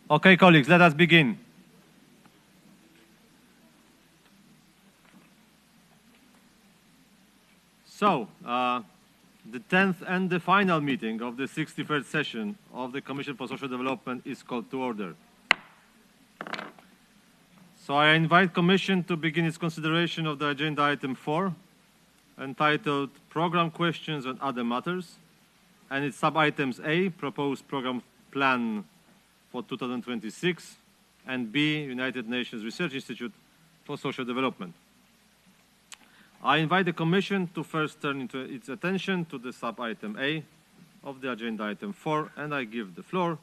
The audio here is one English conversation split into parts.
Okay, colleagues, let us begin. So, the 10th and the final meeting of the 63rd session of the Commission for Social Development is called to order. So I invite Commission to begin its consideration of the agenda item 4, entitled Program Questions and Other Matters, and its sub-items A, Proposed Program Plan for 2026, and B, United Nations Research Institute for Social Development. I invite the Commission to first turn its attention to the sub-item A of the agenda item 4, and I give the floor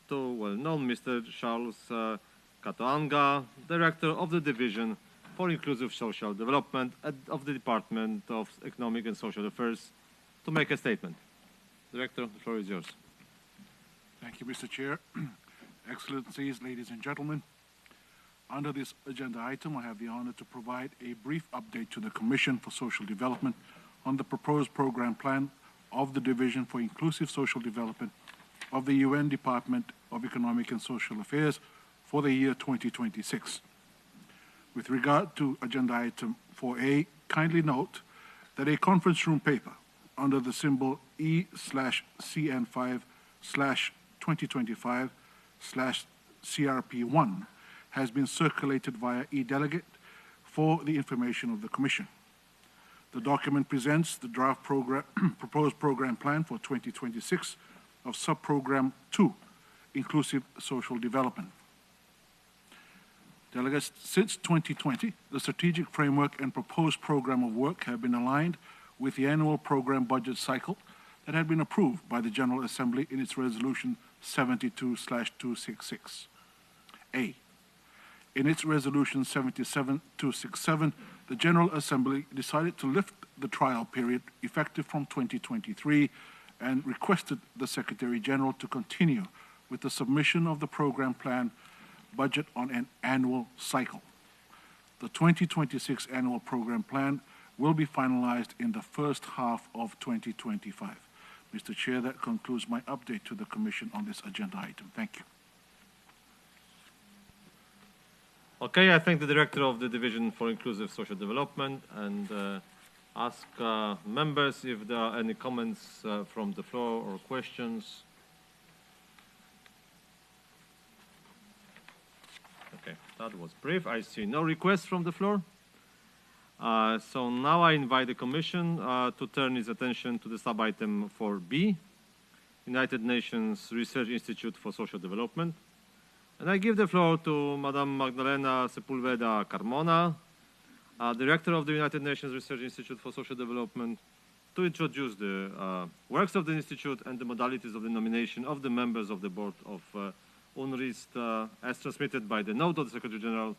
to well-known Mr. Charles Katoanga, Director of the Division for Inclusive Social Development of the Department of Economic and Social Affairs, to make a statement. Director, the floor is yours. Thank you, Mr. Chair. Excellencies, ladies and gentlemen, under this agenda item, I have the honor to provide a brief update to the Commission for Social Development on the proposed program plan of the Division for Inclusive Social Development of the UN Department of Economic and Social Affairs for the year 2026. With regard to agenda item 4A, kindly note that a conference room paper under the symbol E/CN5/2025/CRP1 has been circulated via e-delegate for the information of the Commission. The document presents the draft proposed program plan for 2026 of subprogram 2, Inclusive Social Development. Delegates, since 2020, the strategic framework and proposed program of work have been aligned with the annual program budget cycle that had been approved by the General Assembly in its resolution 72/266. A. In its resolution 77/267, the General Assembly decided to lift the trial period effective from 2023 and requested the Secretary General to continue with the submission of the program plan budget on an annual cycle. The 2026 annual program plan will be finalized in the first half of 2025. Mr. Chair, that concludes my update to the Commission on this agenda item. Thank you. Okay, I thank the Director of the Division for Inclusive Social Development and ask members if there are any comments from the floor or questions. Okay, that was brief. I see no requests from the floor. So now I invite the Commission to turn its attention to the sub-item 4B, United Nations Research Institute for Social Development. And I give the floor to Madame Magdalena Sepulveda Carmona, Director of the United Nations Research Institute for Social Development, to introduce the works of the Institute and the modalities of the nomination of the members of the Board of UNRIST as transmitted by the note of the Secretary General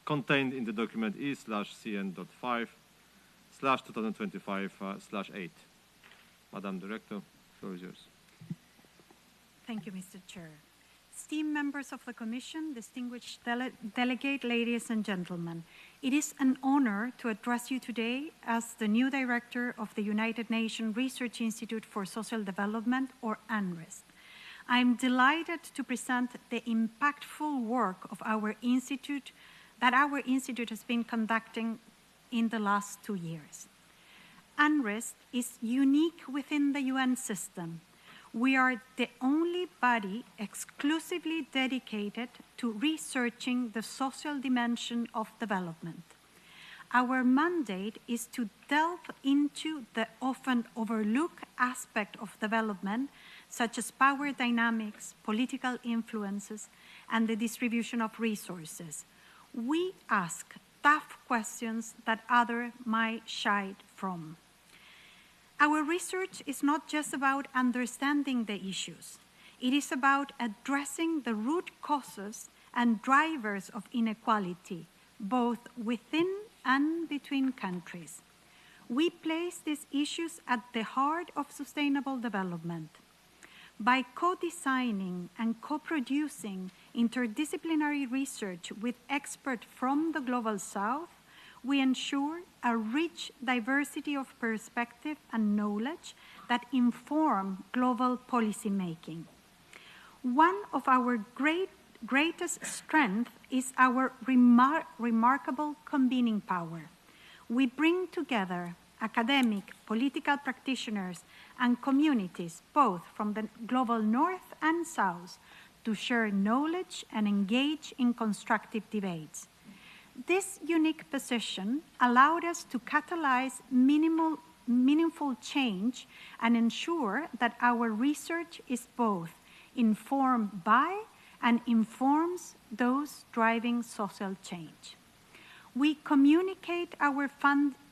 contained in the document E/CN.5/2025/8. Madam Director, the floor is yours. Thank you, Mr. Chair. Esteemed members of the Commission, distinguished delegate, ladies and gentlemen, it is an honor to address you today as the new Director of the United Nations Research Institute for Social Development, or UNRIST. I am delighted to present the impactful work of our institute has been conducting in the last 2 years. UNRIST is unique within the UN system. We are the only body exclusively dedicated to researching the social dimension of development. Our mandate is to delve into the often overlooked aspect of development, such as power dynamics, political influences, and the distribution of resources. We ask tough questions that others might shy from. Our research is not just about understanding the issues. It is about addressing the root causes and drivers of inequality, both within and between countries. We place these issues at the heart of sustainable development. By co-designing and co-producing interdisciplinary research with experts from the Global South, we ensure a rich diversity of perspective and knowledge that inform global policy making. One of our great greatest strength is our remarkable convening power. We bring together academic, political practitioners, and communities, both from the global north and south, to share knowledge and engage in constructive debates. This unique position allowed us to catalyze meaningful change and ensure that our research is both informed by and informs those driving social change. We communicate our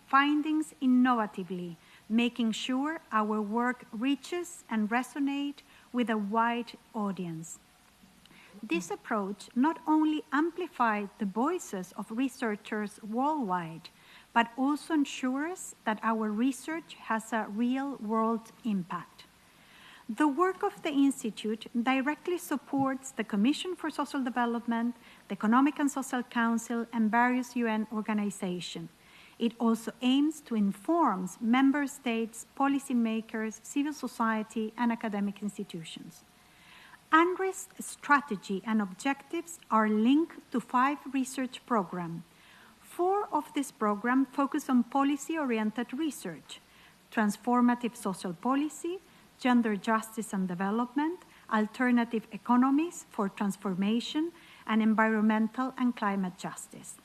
findings innovatively, making sure our work reaches and resonates with a wide audience. This approach not only amplifies the voices of researchers worldwide, but also ensures that our research has a real-world impact. The work of the Institute directly supports the Commission for Social Development, the Economic and Social Council, and various UN organizations. It also aims to inform member states, policymakers, civil society, and academic institutions. UNRWA's strategy and objectives are linked to 5 research programs. 4 of these programs focus on policy-oriented research: transformative social policy, gender justice and development, alternative economies for transformation, and environmental and climate justice.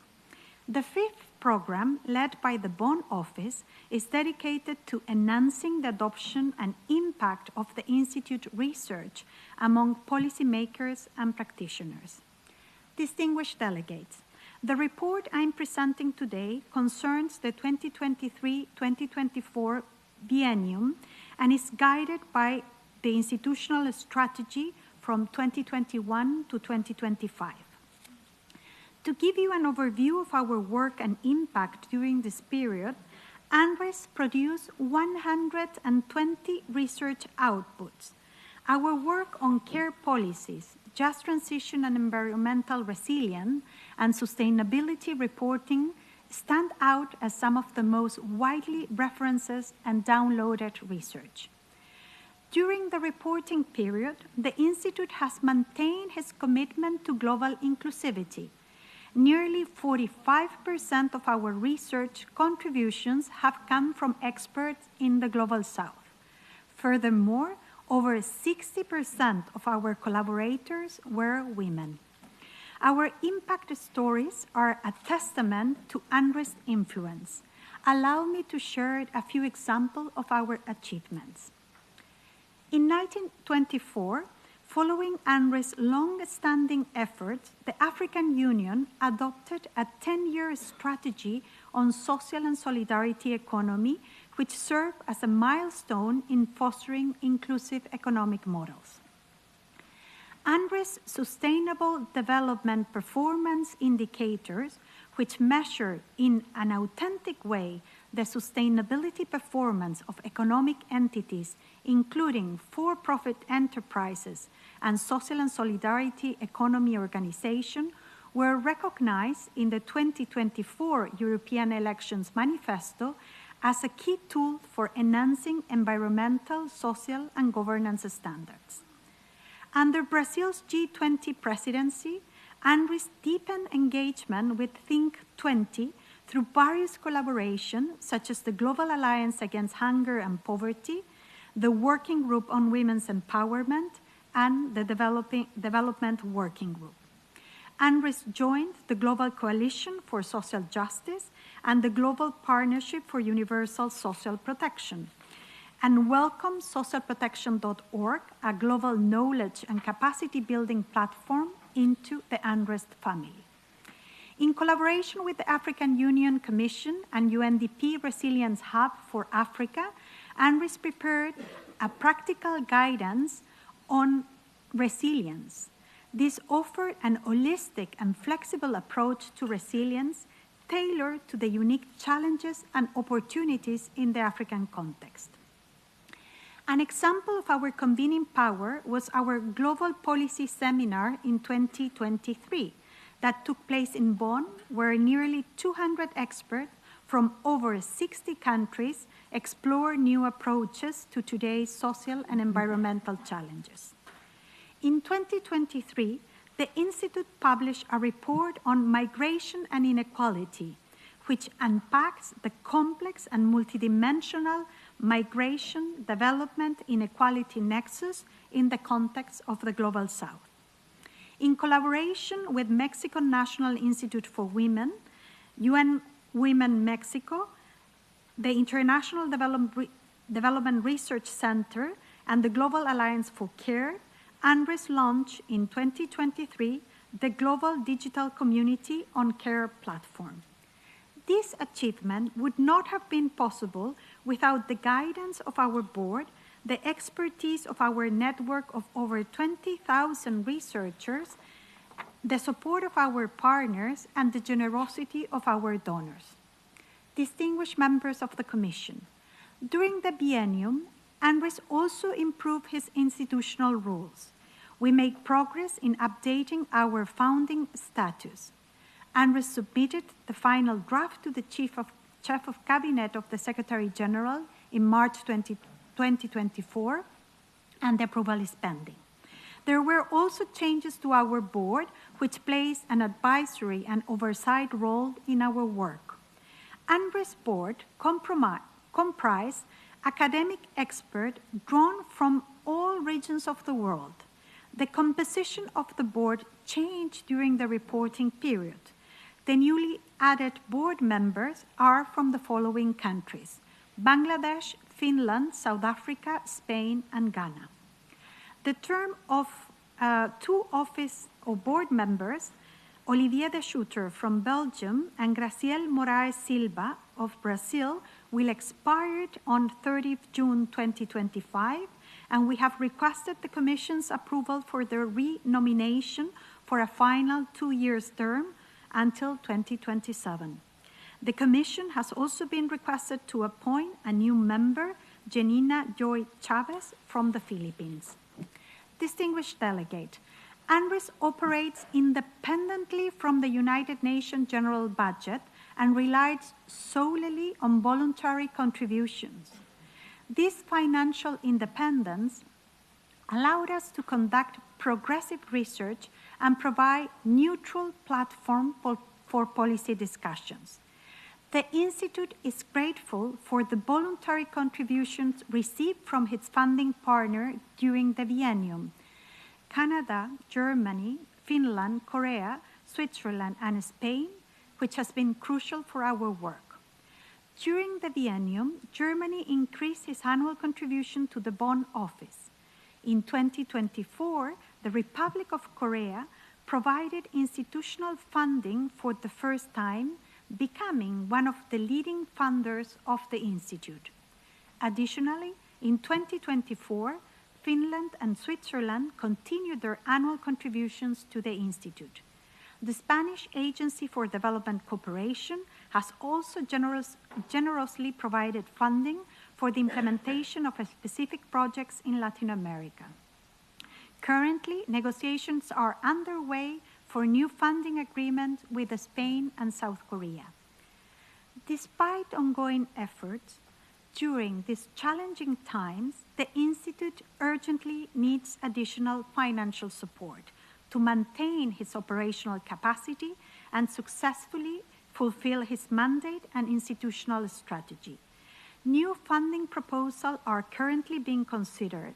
The 5th program, led by the Bonn office, is dedicated to enhancing the adoption and impact of the Institute research among policymakers and practitioners. Distinguished delegates, the report I'm presenting today concerns the 2023-2024 biennium and is guided by the institutional strategy from 2021 to 2025. To give you an overview of our work and impact during this period, UNRWA produced 120 research outputs. Our work on care policies, just transition and environmental resilience, and sustainability reporting stand out as some of the most widely referenced and downloaded research. During the reporting period, the Institute has maintained its commitment to global inclusivity. Nearly 45% of our research contributions have come from experts in the Global South. Furthermore, over 60% of our collaborators were women. Our impact stories are a testament to UNRWA's influence. Allow me to share a few examples of our achievements. In 1924, following UNRWA's long-standing efforts, the African Union adopted a 10-year strategy on social and solidarity economy, which served as a milestone in fostering inclusive economic models. UNRWA's Sustainable Development Performance Indicators, which measure in an authentic way the sustainability performance of economic entities, including for-profit enterprises and social and solidarity economy organizations, were recognized in the 2024 European Elections Manifesto as a key tool for enhancing environmental, social, and governance standards. Under Brazil's G20 presidency, UNRWA deepened engagement with Think 20 through various collaborations, such as the Global Alliance Against Hunger and Poverty, the Working Group on Women's Empowerment, and the Development Working Group. UNRWA joined the Global Coalition for Social Justice and the Global Partnership for Universal Social Protection, and welcomed socialprotection.org, a global knowledge and capacity building platform, into the UNRWA family. In collaboration with the African Union Commission and UNDP Resilience Hub for Africa, UNRWA prepared a practical guidance on resilience. This offered an holistic and flexible approach to resilience tailored to the unique challenges and opportunities in the African context. An example of our convening power was our Global Policy Seminar in 2023 that took place in Bonn, where nearly 200 experts from over 60 countries explore new approaches to today's social and environmental challenges. In 2023, the Institute published a report on migration and inequality, which unpacks the complex and multidimensional migration, development, inequality nexus in the context of the Global South. In collaboration with Mexican National Institute for Women, UN Women Mexico, the International Development Research Center, and the Global Alliance for Care, UNRWA launched in 2023 the Global Digital Community on Care platform. This achievement would not have been possible without the guidance of our board, the expertise of our network of over 20,000 researchers, the support of our partners, and the generosity of our donors. Distinguished members of the Commission, during the biennium, UNRWA also improved his institutional rules. We make progress in updating our founding status. UNRWA submitted the final draft to the Chief of Cabinet of the Secretary General in March 2024, and the approval is pending. There were also changes to our board, which plays an advisory and oversight role in our work. UNRWA's board comprised academic experts drawn from all regions of the world. The composition of the board changed during the reporting period. The newly added board members are from the following countries: Bangladesh, Finland, South Africa, Spain, and Ghana. The term of two office or board members, Olivier de Schutter from Belgium and Graciel Moraes Silva of Brazil, will expire on 30 June 2025, and we have requested the Commission's approval for their re-nomination for a final 2-year term until 2027. The Commission has also been requested to appoint a new member, Janina Joy Chavez from the Philippines. Distinguished delegate, UNRWA operates independently from the United Nations General Budget and relies solely on voluntary contributions. This financial independence allowed us to conduct progressive research and provide neutral platform for policy discussions. The Institute is grateful for the voluntary contributions received from its funding partner during the biennium: Canada, Germany, Finland, Korea, Switzerland, and Spain, which has been crucial for our work. During the biennium, Germany increased its annual contribution to the Bonn office. In 2024, the Republic of Korea provided institutional funding for the first time, becoming one of the leading funders of the Institute. Additionally, in 2024, Finland and Switzerland continued their annual contributions to the Institute. The Spanish Agency for Development Cooperation has also generously provided funding for the implementation of specific projects in Latin America. Currently, negotiations are underway for new funding agreements with Spain and South Korea. Despite ongoing efforts, during these challenging times, the Institute urgently needs additional financial support to maintain its operational capacity and successfully fulfill its mandate and institutional strategy. New funding proposals are currently being considered,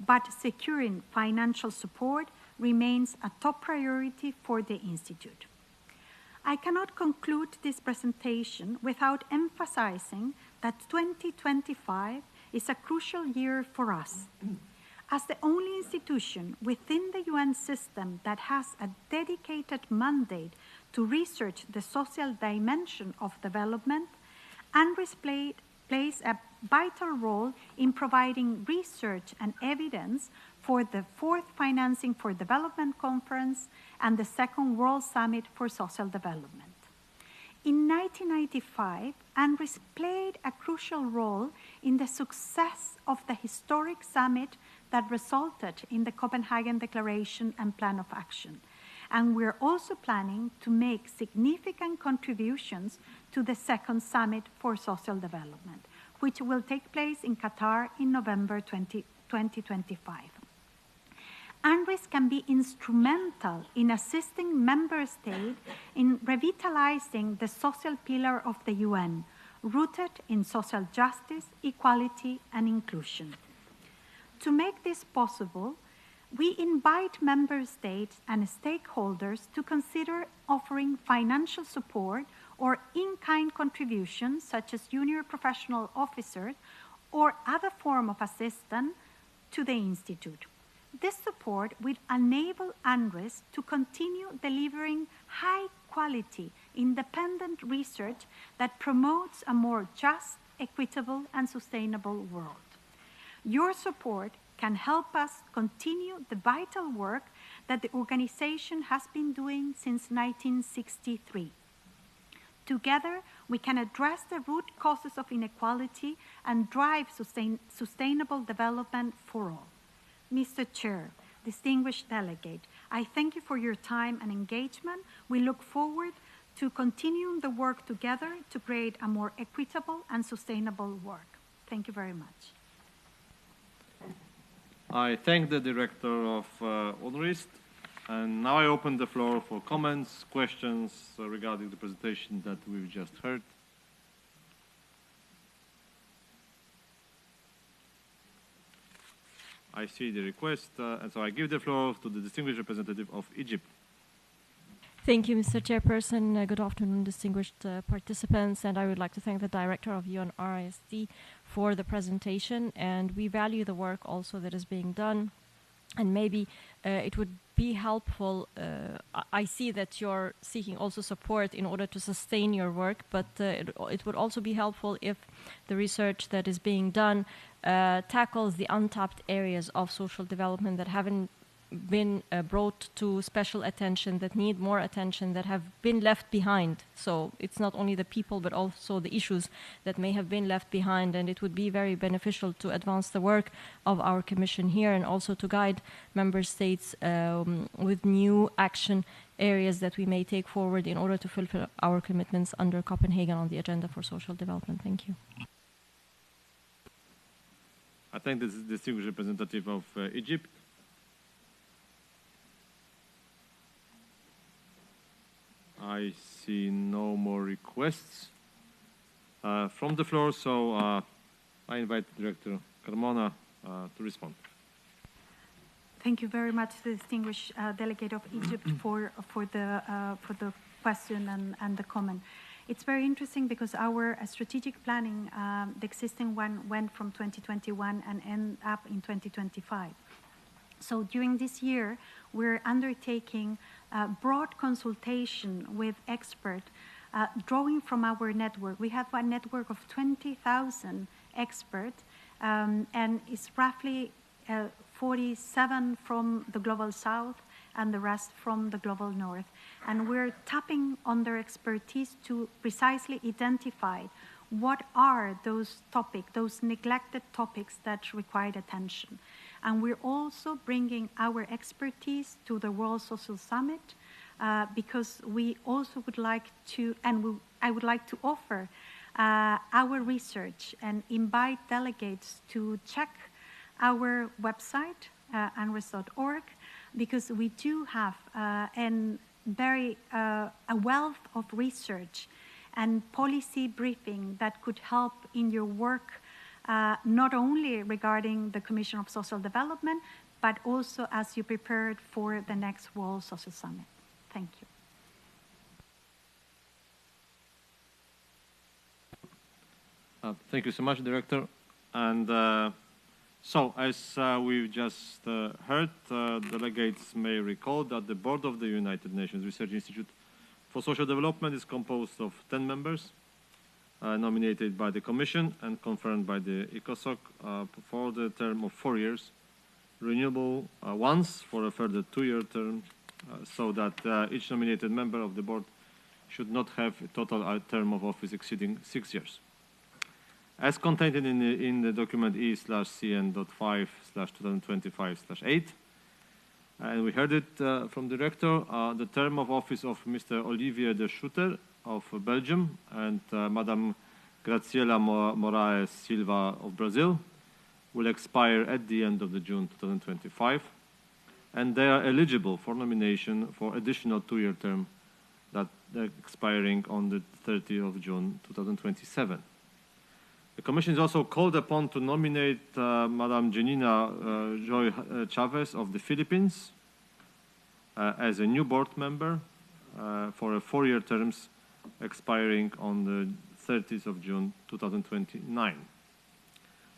but securing financial support remains a top priority for the Institute. I cannot conclude this presentation without emphasizing that 2025 is a crucial year for us. As the only institution within the UN system that has a dedicated mandate to research the social dimension of development, UNRWA plays a vital role in providing research and evidence for the 4th Financing for Development Conference and the 2nd World Summit for Social Development. In 1995, UNRWA played a crucial role in the success of the historic summit that resulted in the Copenhagen Declaration and Plan of Action. And we're also planning to make significant contributions to the 2nd Summit for Social Development, which will take place in Qatar in November 2025. UNRWA can be instrumental in assisting member states in revitalizing the social pillar of the UN, rooted in social justice, equality, and inclusion. To make this possible, we invite member states and stakeholders to consider offering financial support or in-kind contributions, such as junior professional officers or other form of assistance to the Institute. This support will enable UNRWA to continue delivering high-quality, independent research that promotes a more just, equitable, and sustainable world. Your support can help us continue the vital work that the organization has been doing since 1963. Together, we can address the root causes of inequality and drive sustainable development for all. Mr. Chair, distinguished delegate, I thank you for your time and engagement. We look forward to continuing the work together to create a more equitable and sustainable work. Thank you very much. I thank the director of UNRWA, and now I open the floor for comments, questions regarding the presentation that we've just heard. I see the request, and so I give the floor to the distinguished representative of Egypt. Thank you, Mr. Chairperson. Good afternoon, distinguished participants, and I would like to thank the director of UNRWA for the presentation, and we value the work also that is being done, and maybe it would be helpful. I see that you're seeking also support in order to sustain your work, but it would also be helpful if the research that is being done tackles the untapped areas of social development that haven't been brought to special attention, that need more attention, that have been left behind. So it's not only the people, but also the issues that may have been left behind, and it would be very beneficial to advance the work of our Commission here and also to guide Member States with new action areas that we may take forward in order to fulfill our commitments under Copenhagen on the agenda for social development. Thank you. I thank the distinguished representative of Egypt. I see no more requests from the floor, so I invite Director Carmona to respond. Thank you very much, the distinguished delegate of Egypt, for the question and the comment. It's very interesting because our strategic planning, the existing one, went from 2021 and ended up in 2025. So during this year, we're undertaking broad consultation with experts, drawing from our network. We have a network of 20,000 experts, and it's roughly 47 from the Global South and the rest from the Global North. And we're tapping on their expertise to precisely identify what are those topics, those neglected topics that require attention. And we're also bringing our expertise to the World Social Summit because we also would like to, and I would like to offer our research and invite delegates to check our website, unrest.org, because we do have a wealth of research and policy briefing that could help in your work, not only regarding the Commission of Social Development, but also as you prepared for the next World Social Summit. Thank you. Thank you so much, Director. And so, as we've just heard, delegates may recall that the board of the United Nations Research Institute for Social Development is composed of 10 members, nominated by the Commission and confirmed by the CSoC for the term of 4 years, renewable once for a further 2-year term, so that each nominated member of the board should not have a total term of office exceeding 6 years. As contained in the document E/CN.5/2025/8, and we heard it from the Director, the term of office of Mr. Olivier de Schutter of Belgium and Madame Graciela Moraes Silva of Brazil will expire at the end of June 2025. and they are eligible for nomination for additional 2-year term that expiring on the 30th of June 2027. The Commission is also called upon to nominate Madam Janina Joy Chavez of the Philippines as a new board member for a 4-year terms expiring on the 30th of June 2029.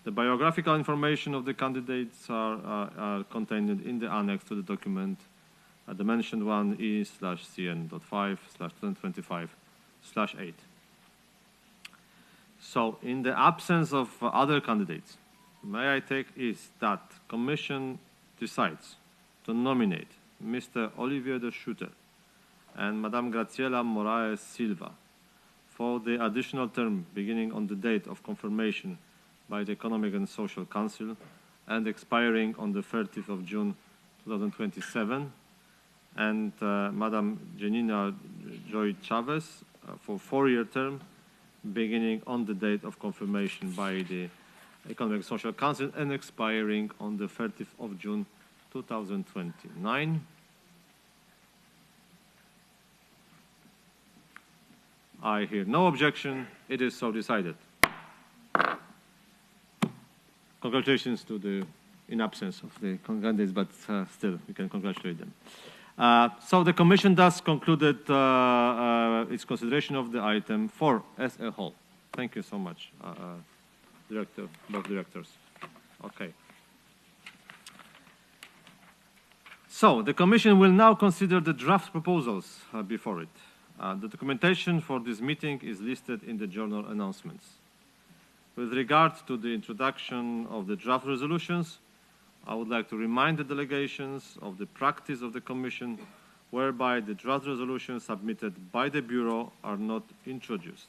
The biographical information of the candidates are contained in the annex to the document. The mentioned one is /cn.5/2025/8. So, in the absence of other candidates, may I take is that Commission decides to nominate Mr. Olivier de Schutter and Madame Graciela Moraes Silva for the additional term beginning on the date of confirmation by the Economic and Social Council and expiring on the 30th of June 2027, and Madame Janina Joy Chavez for 4-year term beginning on the date of confirmation by the Economic and Social Council and expiring on the 30th of June 2029. I hear no objection. It is so decided. Congratulations to the, in absence of the candidates, but still, we can congratulate them. So the Commission thus concluded its consideration of the item 4 as a whole. Thank you so much, both directors. Okay. So the Commission will now consider the draft proposals before it. The documentation for this meeting is listed in the journal announcements. With regard to the introduction of the draft resolutions, I would like to remind the delegations of the practice of the Commission whereby the draft resolutions submitted by the Bureau are not introduced.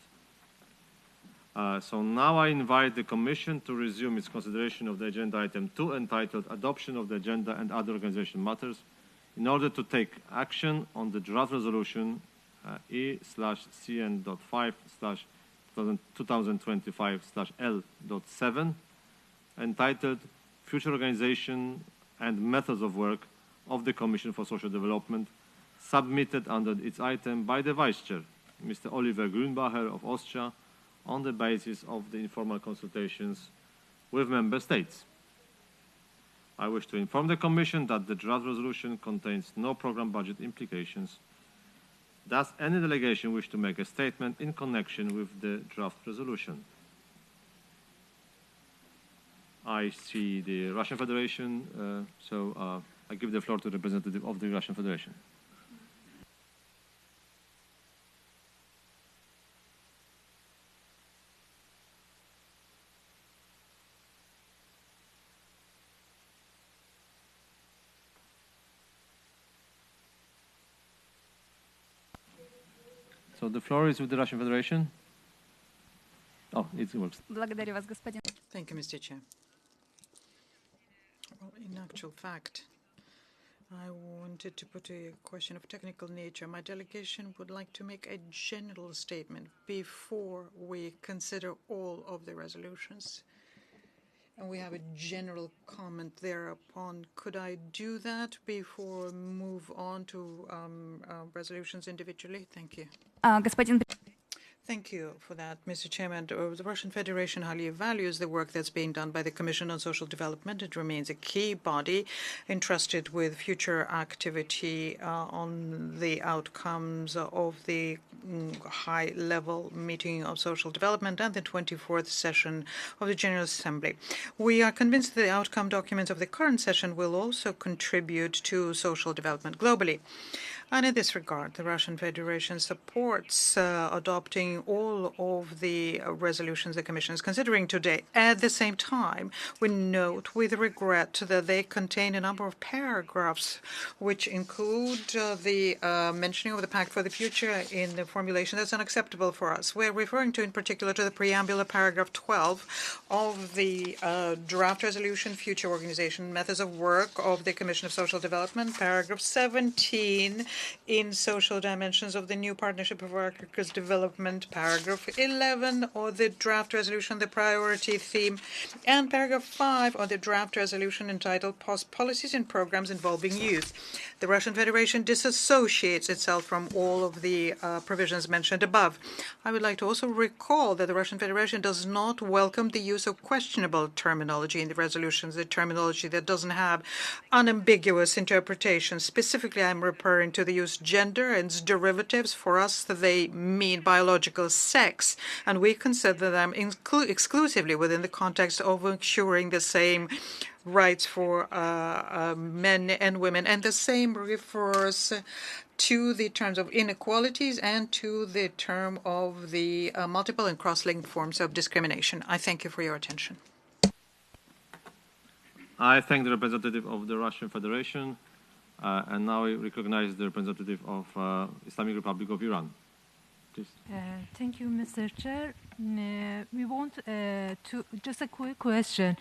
So now I invite the Commission to resume its consideration of the agenda item 2 entitled Adoption of the Agenda and Other Organization Matters in order to take action on the draft resolution E/CN.5/2025/L.7 entitled Future Organization and Methods of Work of the Commission for Social Development, submitted under its item by the Vice Chair, Mr. Oliver Grünbacher of Austria, on the basis of the informal consultations with Member States. I wish to inform the Commission that the draft resolution contains no program budget implications. Does any delegation wish to make a statement in connection with the draft resolution? I see the Russian Federation, so I give the floor to the representative of the Russian Federation. So the floor is with the Russian Federation. Oh, it works. Благодарю вас, господин. Thank you, Mr. Chair. Well, in actual fact, I wanted to put a question of technical nature. My delegation would like to make a general statement before we consider all of the resolutions. And we have a general comment thereupon. Could I do that before we move on to resolutions individually? Thank you. Господин. Thank you for that, Mr. Chairman. The Russian Federation highly values the work that's being done by the Commission on Social Development. It remains a key body entrusted with future activity on the outcomes of the high-level meeting of social development and the 24th session of the General Assembly. We are convinced that the outcome documents of the current session will also contribute to social development globally. And in this regard, the Russian Federation supports adopting all of the resolutions the Commission is considering today. At the same time, we note with regret that they contain a number of paragraphs which include the mentioning of the Pact for the Future in the formulation that's unacceptable for us. We're referring to, in particular, to the preamble of paragraph 12 of the draft resolution, Future Organization Methods of Work of the Commission of Social Development, paragraph 17, in social dimensions of the new Partnership for Africa's Development, paragraph 11, or the draft resolution, the priority theme, and paragraph 5 of the draft resolution entitled Policies and Programs Involving Youth. The Russian Federation disassociates itself from all of the provisions mentioned above. I would like to also recall that the Russian Federation does not welcome the use of questionable terminology in the resolutions, the terminology that doesn't have unambiguous interpretation. Specifically, I'm referring to the use gender and its derivatives. For us, they mean biological sex, and we consider them exclusively within the context of ensuring the same rights for men and women. And the same refers to the terms of inequalities and to the term of the multiple and cross-linked forms of discrimination. I thank you for your attention. I thank the representative of the Russian Federation, and now I recognize the representative of Islamic Republic of Iran. Please. Thank you, Mr. Chair. We want to just a quick question.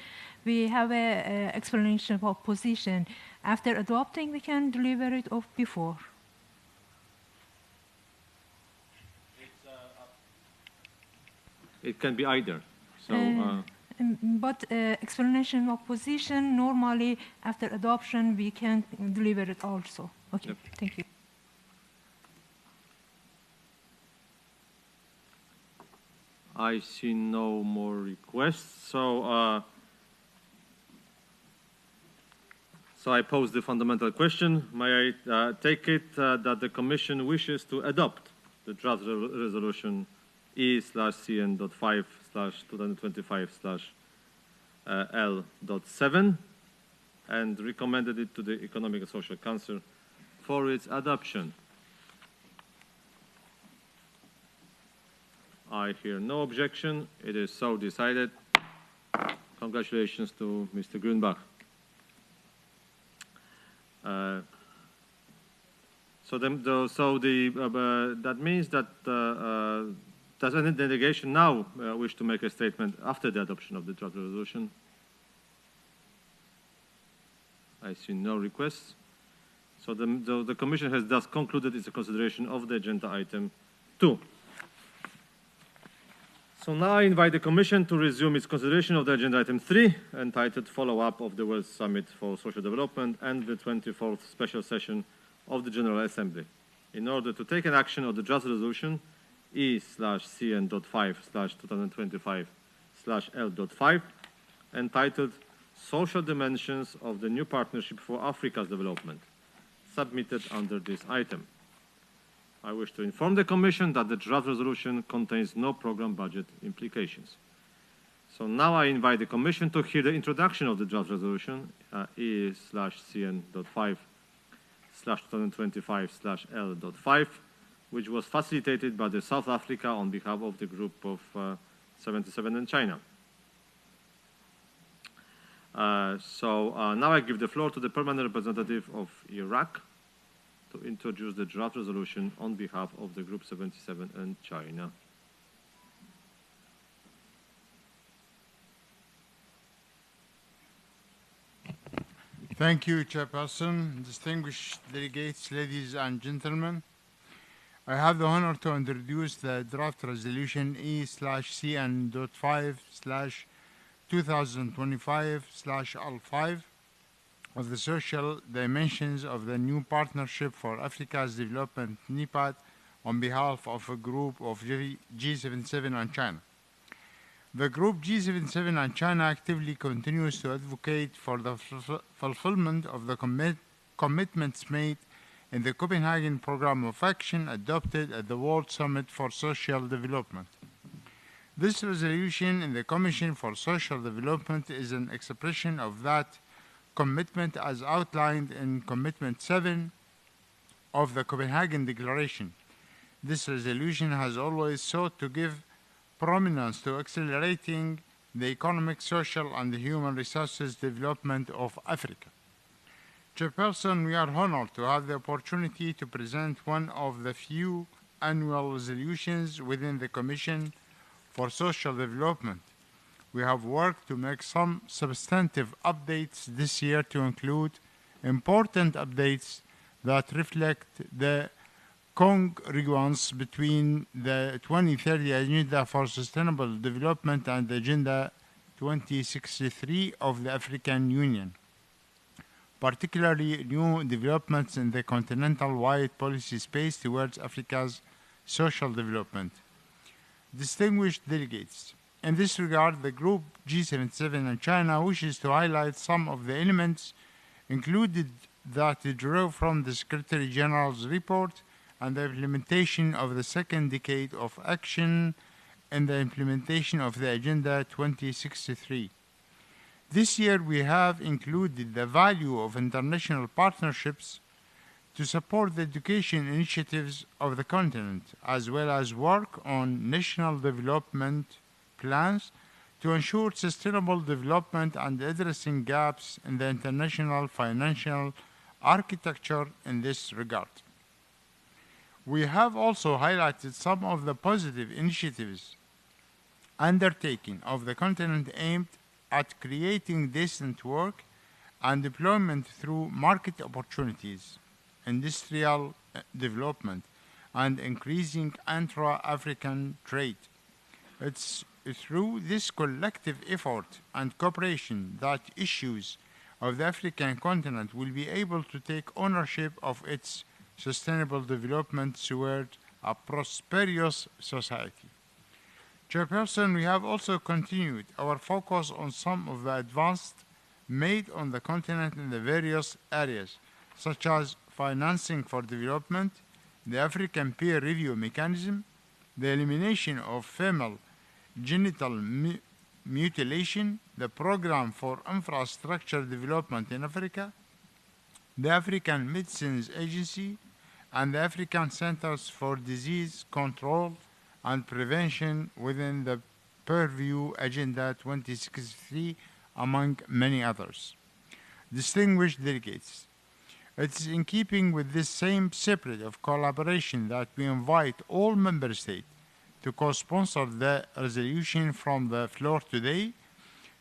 We have a explanation of position. After adopting, we can deliver it off before. It can be either. So. But explanation of position, normally after adoption, we can deliver it also. Okay, yep. Thank you. I see no more requests. So I pose the fundamental question. May I take it that the Commission wishes to adopt the draft resolution E/CN.5/2025/L.7 and recommended it to the Economic and Social Council for its adoption? I hear no objection. It is so decided. Congratulations to Mr. Grünbach. That means that does any delegation now wish to make a statement after the adoption of the draft resolution? I see no requests. So the Commission has thus concluded its consideration of the agenda item 2. So now I invite the Commission to resume its consideration of the agenda item 3, entitled Follow-up of the World Summit for Social Development and the 24th Special Session of the General Assembly, in order to take an action on the draft resolution E/CN.5/2025/L.5, entitled Social Dimensions of the New Partnership for Africa's Development, submitted under this item. I wish to inform the Commission that the draft resolution contains no program budget implications. So now I invite the Commission to hear the introduction of the draft resolution E/CN.5/2025/L.5, which was facilitated by the South Africa on behalf of the group of 77 in China. Now I give the floor to the permanent representative of Iraq to introduce the draft resolution on behalf of the group 77 and China. Thank you, Chairperson. Distinguished delegates, ladies and gentlemen, I have the honor to introduce the draft resolution E/CN.5/2025/L5 of the social dimensions of the new Partnership for Africa's Development, NEPAD, on behalf of a group of G77 and China. The group G77 and China actively continues to advocate for the fulfillment of the commitments made in the Copenhagen Programme of Action adopted at the World Summit for Social Development. This resolution in the Commission for Social Development is an expression of that commitment as outlined in Commitment 7 of the Copenhagen Declaration. This resolution has always sought to give prominence to accelerating the economic, social, and human resources development of Africa. Chairperson, we are honored to have the opportunity to present one of the few annual resolutions within the Commission for Social Development. We have worked to make some substantive updates this year to include important updates that reflect the congruence between the 2030 Agenda for Sustainable Development and Agenda 2063 of the African Union, particularly new developments in the continental-wide policy space towards Africa's social development. Distinguished delegates, in this regard, the Group G77 and China wishes to highlight some of the elements included that drew from the Secretary General's report and the implementation of the second decade of action in the implementation of the Agenda 2063. This year, we have included the value of international partnerships to support the education initiatives of the continent, as well as work on national development plans to ensure sustainable development and addressing gaps in the international financial architecture in this regard. We have also highlighted some of the positive initiatives undertaken of the continent aimed at creating decent work and employment through market opportunities, industrial development, and increasing intra-African trade. It's through this collective effort and cooperation that issues of the African continent will be able to take ownership of its sustainable development toward a prosperous society. Chairperson, we have also continued our focus on some of the advances made on the continent in the various areas, such as financing for development, the African peer review mechanism, the elimination of female genital mutilation, the program for infrastructure development in Africa, the African Medicines Agency, and the African Centers for Disease Control and Prevention within the Purview Agenda 2063, among many others. Distinguished delegates, it is in keeping with this same spirit of collaboration that we invite all member states to co-sponsor the resolution from the floor today.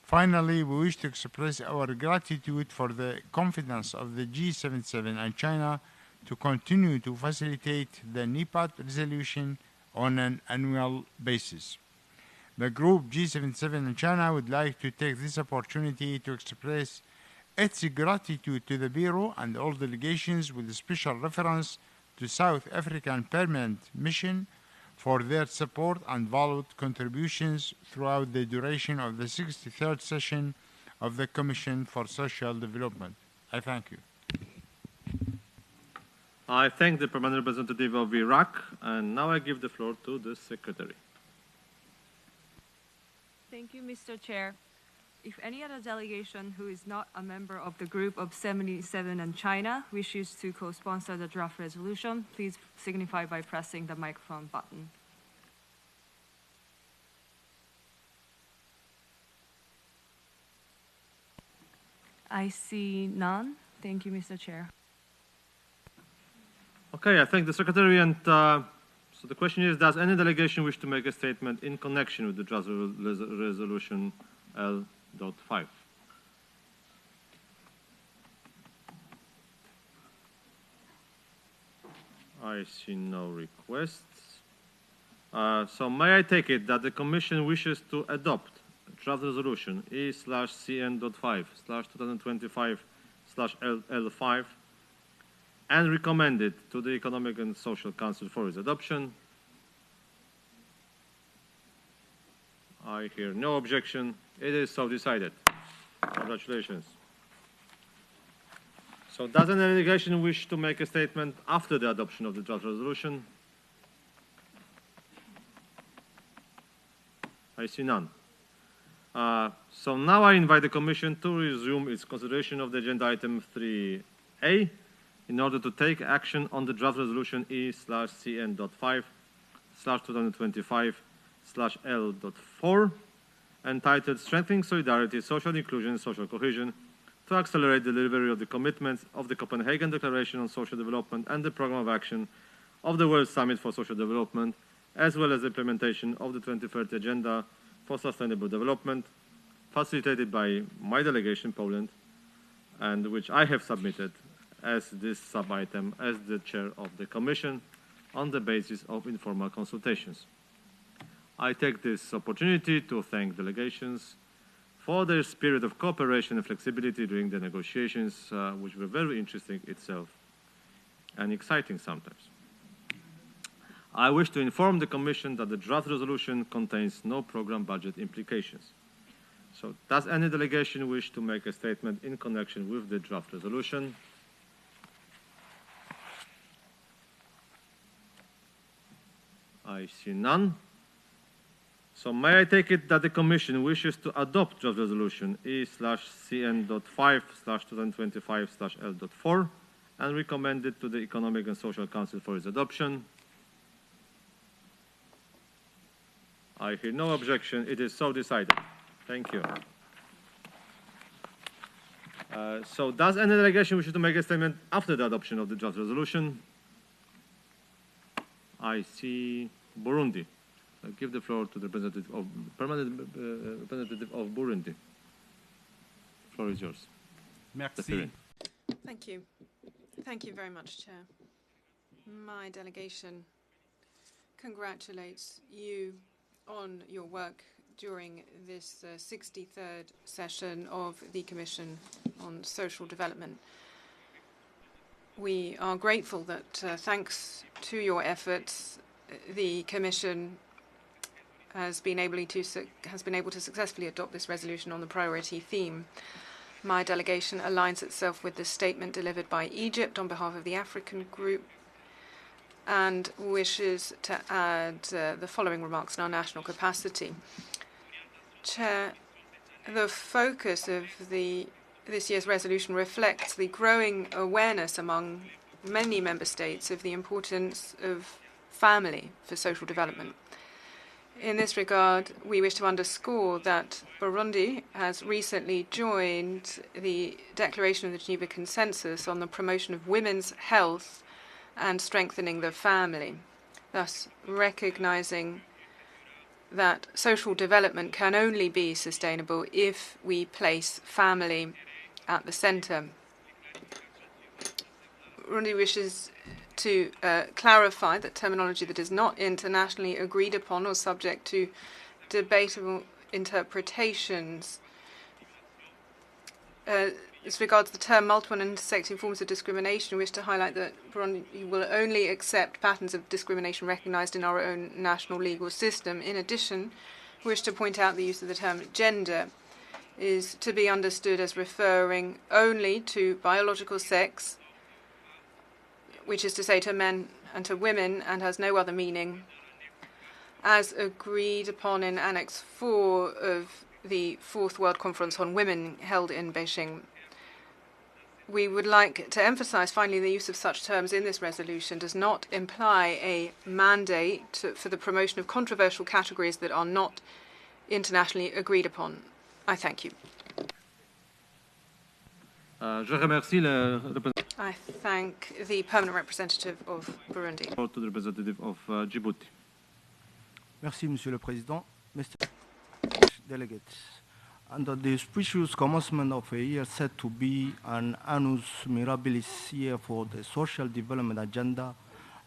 Finally, we wish to express our gratitude for the confidence of the G77 and China to continue to facilitate the NEPAD resolution on an annual basis. The Group G77 and China would like to take this opportunity to express its gratitude to the Bureau and all delegations with special reference to South African Permanent Mission for their support and valued contributions throughout the duration of the 63rd session of the Commission for Social Development. I thank you. I thank the permanent representative of Iraq, and now I give the floor to the Secretary. Thank you, Mr. Chair. If any other delegation who is not a member of the Group of 77 and China wishes to co-sponsor the draft resolution, please signify by pressing the microphone button. I see none. Thank you, Mr. Chair. Okay, I thank the Secretary, and so the question is, does any delegation wish to make a statement in connection with the draft resolution L.5? I see no requests. So may I take it that the Commission wishes to adopt draft resolution E/CN.5/2025/L5 and recommend it to the Economic and Social Council for its adoption? I hear no objection. It is so decided. Congratulations. So does any delegation wish to make a statement after the adoption of the draft resolution? I see none. So now I invite the Commission to resume its consideration of the agenda item 3A in order to take action on the draft resolution E/CN.5/2025/L.4 entitled Strengthening Solidarity, Social Inclusion and Social Cohesion to accelerate delivery of the commitments of the Copenhagen Declaration on Social Development and the Programme of Action of the World Summit for Social Development, as well as the implementation of the 2030 Agenda for Sustainable Development, facilitated by my delegation, Poland, and which I have submitted as this sub-item as the chair of the Commission on the basis of informal consultations. I take this opportunity to thank delegations for their spirit of cooperation and flexibility during the negotiations, which were very interesting itself and exciting sometimes. I wish to inform the Commission that the draft resolution contains no program budget implications. So, does any delegation wish to make a statement in connection with the draft resolution? I see none. So may I take it that the Commission wishes to adopt draft resolution E/CN.5/2025/L.4 and recommend it to the Economic and Social Council for its adoption? I hear no objection. It is so decided. Thank you. So does any delegation wish to make a statement after the adoption of the draft resolution? I see Burundi. I give the floor to the representative of permanent representative of Burundi. The floor is yours. Merci. Thank you. Thank you very much, Chair. My delegation congratulates you on your work during this 63rd session of the Commission on Social Development. We are grateful that thanks to your efforts, the Commission has been able to successfully adopt this resolution on the priority theme. My delegation aligns itself with the statement delivered by Egypt on behalf of the African Group and wishes to add the following remarks in our national capacity. Chair, the focus of this year's resolution reflects the growing awareness among many member states of the importance of family for social development. In this regard, we wish to underscore that Burundi has recently joined the Declaration of the Geneva Consensus on the promotion of women's health and strengthening the family, thus recognizing that social development can only be sustainable if we place family at the center. Burundi wishes to clarify that terminology that is not internationally agreed upon or subject to debatable interpretations. As regards the term multiple and intersecting forms of discrimination, we wish to highlight that Burundi will only accept patterns of discrimination recognized in our own national legal system. In addition, we wish to point out the use of the term gender is to be understood as referring only to biological sex, which is to say to men and to women, and has no other meaning, as agreed upon in Annex 4 of the Fourth World Conference on Women held in Beijing. We would like to emphasize, finally, the use of such terms in this resolution does not imply a mandate for the promotion of controversial categories that are not internationally agreed upon. I thank you. I thank the permanent representative of Burundi. To the representative of Djibouti. Merci, Monsieur le Président. Mr. Delegates, under the auspicious commencement of a year said to be an annus mirabilis year for the social development agenda,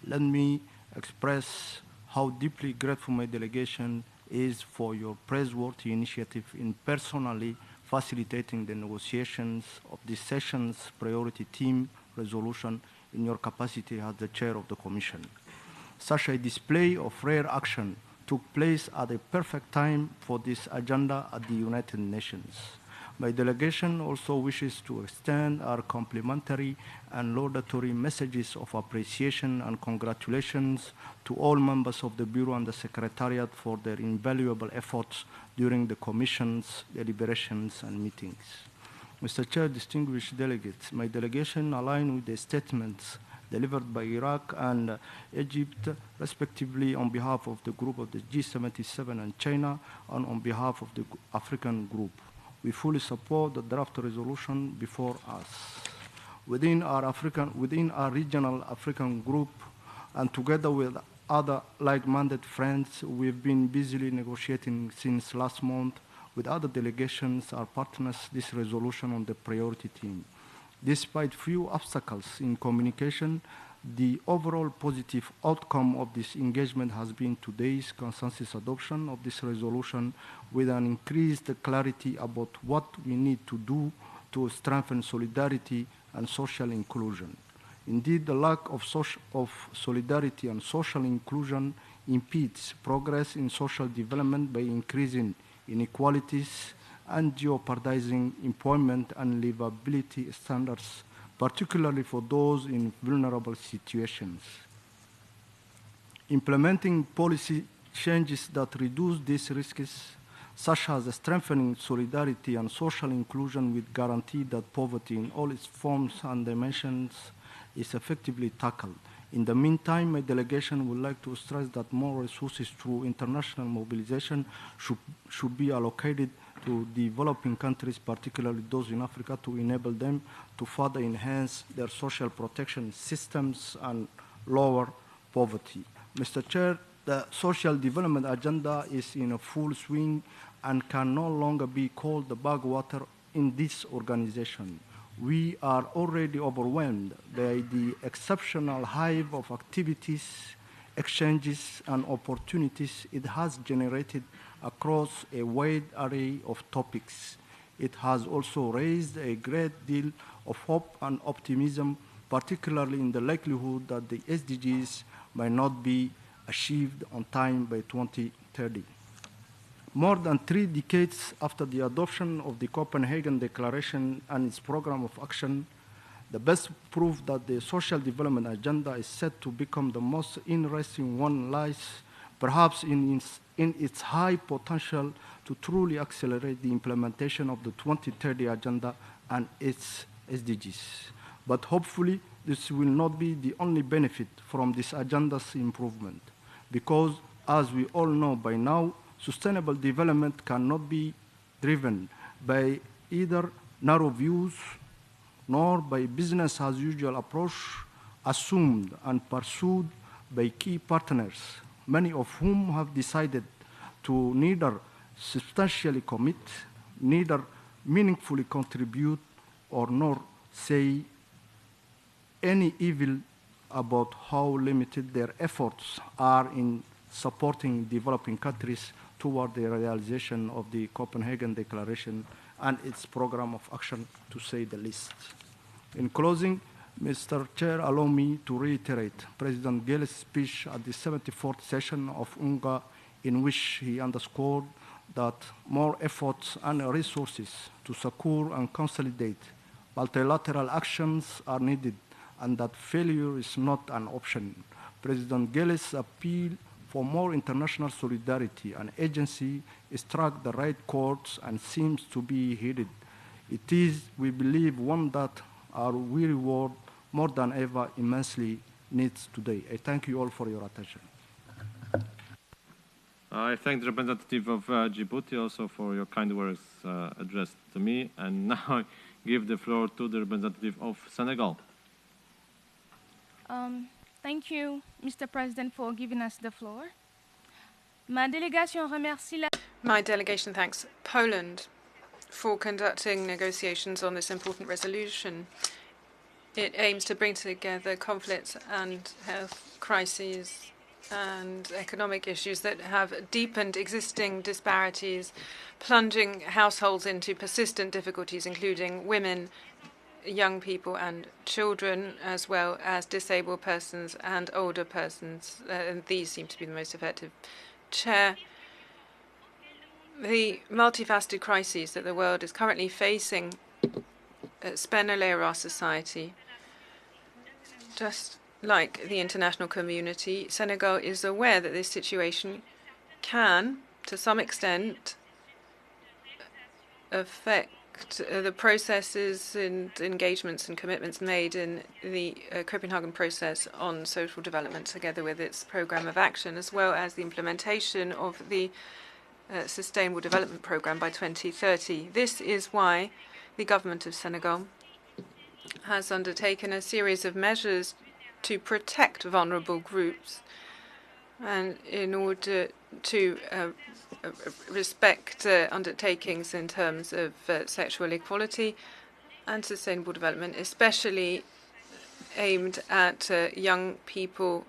let me express how deeply grateful my delegation is for your praiseworthy initiative in personally facilitating the negotiations of this session's priority theme resolution in your capacity as the chair of the Commission. Such a display of rare action took place at a perfect time for this agenda at the United Nations. My delegation also wishes to extend our complimentary and laudatory messages of appreciation and congratulations to all members of the Bureau and the Secretariat for their invaluable efforts during the Commission's deliberations and meetings. Mr. Chair, distinguished delegates, my delegation aligned with the statements delivered by Iraq and Egypt, respectively, on behalf of the group of the G77 and China, and on behalf of the African group. We fully support the draft resolution before us. Within our regional African group, and together with other like-minded friends, we've been busily negotiating since last month with other delegations, our partners, this resolution on the priority theme. Despite few obstacles in communication, the overall positive outcome of this engagement has been today's consensus adoption of this resolution with an increased clarity about what we need to do to strengthen solidarity and social inclusion. Indeed, the lack of solidarity and social inclusion impedes progress in social development by increasing inequalities and jeopardizing employment and livability standards, particularly for those in vulnerable situations. Implementing policy changes that reduce these risks, such as strengthening solidarity and social inclusion, will guarantee that poverty in all its forms and dimensions is effectively tackled. In the meantime, my delegation would like to stress that more resources through international mobilization should be allocated to developing countries, particularly those in Africa, to enable them to further enhance their social protection systems and lower poverty. Mr. Chair, the social development agenda is in a full swing and can no longer be called the backwater in this organization. We are already overwhelmed by the exceptional hive of activities, exchanges, and opportunities it has generated across a wide array of topics. It has also raised a great deal of hope and optimism, particularly in the likelihood that the SDGs might not be achieved on time by 2030. More than 3 decades after the adoption of the Copenhagen Declaration and its program of action, the best proof that the social development agenda is set to become the most interesting one lies perhaps in its high potential to truly accelerate the implementation of the 2030 agenda and its SDGs. But hopefully, this will not be the only benefit from this agenda's improvement, because as we all know by now, sustainable development cannot be driven by either narrow views nor by business as usual approach assumed and pursued by key partners, many of whom have decided to neither substantially commit, neither meaningfully contribute, or nor say any evil about how limited their efforts are in supporting developing countries toward the realization of the Copenhagen Declaration and its program of action, to say the least. In closing, Mr. Chair, allow me to reiterate President Gale's speech at the 74th session of UNGA, in which he underscored that more efforts and resources to secure and consolidate multilateral actions are needed, and that failure is not an option. President Gale's appeal for more international solidarity and agency struck the right chords and seems to be heeded. It is, we believe, one that our weary world more than ever immensely needs today. I thank you all for your attention. I thank the representative of Djibouti also for your kind words addressed to me. And now I give the floor to the representative of Senegal. Thank you, Mr. President, for giving us the floor. My delegation thanks Poland for conducting negotiations on this important resolution. It aims to bring together conflicts and health crises and economic issues that have deepened existing disparities, plunging households into persistent difficulties, including women, young people and children, as well as disabled persons and older persons. And these seem to be the most effective. Chair, the multifaceted crises that the world is currently facing span a layer of our society. Just like the international community, Senegal is aware that this situation can, to some extent, affect the processes and engagements and commitments made in the Copenhagen process on social development, together with its program of action, as well as the implementation of the Sustainable Development Programme by 2030. This is why the government of Senegal has undertaken a series of measures to protect vulnerable groups, and in order to respect undertakings in terms of sexual equality and sustainable development, especially aimed at young people,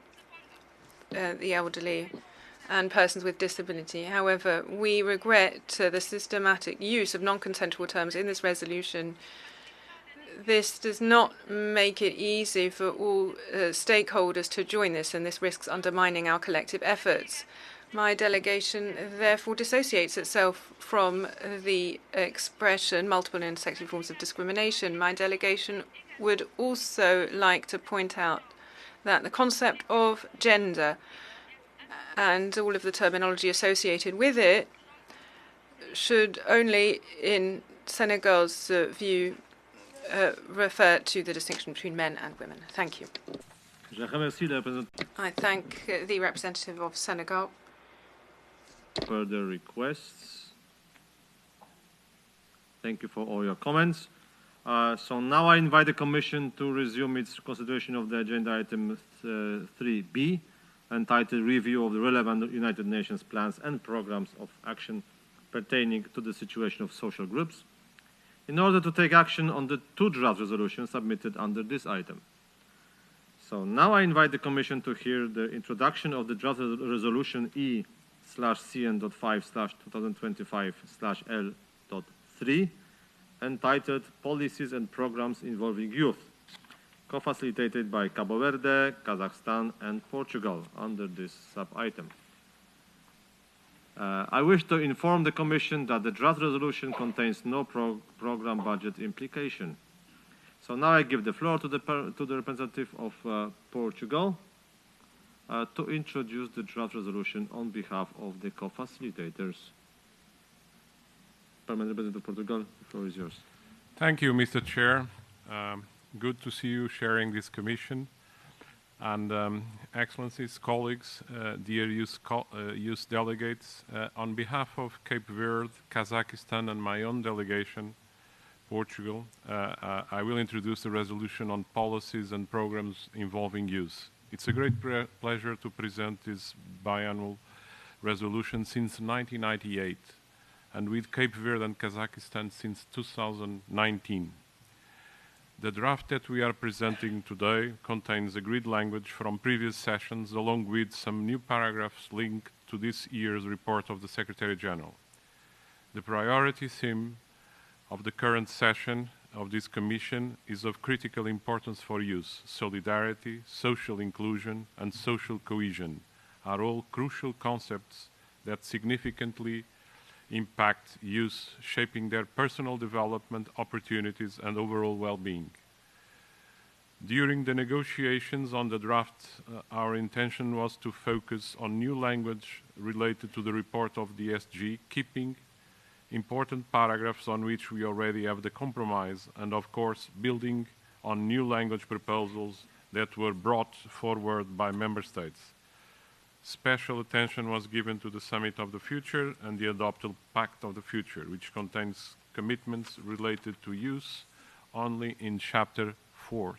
the elderly, and persons with disability. However, we regret the systematic use of non-consensual terms in this resolution. This does not make it easy for all stakeholders to join this, and this risks undermining our collective efforts. My delegation therefore dissociates itself from the expression multiple and intersectional forms of discrimination. My delegation would also like to point out that the concept of gender and all of the terminology associated with it should only, in Senegal's view, refer to the distinction between men and women. Thank you. I thank the representative of Senegal. Further requests? Thank you for all your comments. So now I invite the Commission to resume its consideration of the agenda item 3B, entitled Review of the Relevant United Nations Plans and Programs of Action Pertaining to the Situation of Social Groups, in order to take action on the 2 draft resolutions submitted under this item. So now I invite the Commission to hear the introduction of the draft resolution E/CN.5/2025/L.3, entitled Policies and Programs Involving Youth, co-facilitated by Cabo Verde, Kazakhstan, and Portugal under this sub-item. I wish to inform the Commission that the draft resolution contains no program budget implication. So now I give the floor to the representative of Portugal to introduce the draft resolution on behalf of the co-facilitators. Permanent Representative of Portugal, the floor is yours. Thank you, Mr. Chair. Good to see you sharing this commission. And Excellencies, colleagues, dear youth delegates, on behalf of Cape Verde, Kazakhstan, and my own delegation, Portugal, I will introduce the resolution on policies and programs involving youth. It's a great pleasure to present this biannual resolution since 1998, and with Cape Verde and Kazakhstan since 2019. The draft that we are presenting today contains agreed language from previous sessions, along with some new paragraphs linked to this year's report of the Secretary General. The priority theme of the current session of this Commission is of critical importance for youth. Solidarity, social inclusion, and social cohesion are all crucial concepts that significantly impact youth, shaping their personal development opportunities and overall well-being. During the negotiations on the draft, our intention was to focus on new language related to the report of the SG, keeping important paragraphs on which we already have the compromise, and of course building on new language proposals that were brought forward by Member States. Special attention was given to the Summit of the Future and the adopted Pact of the Future, which contains commitments related to youth only in Chapter 4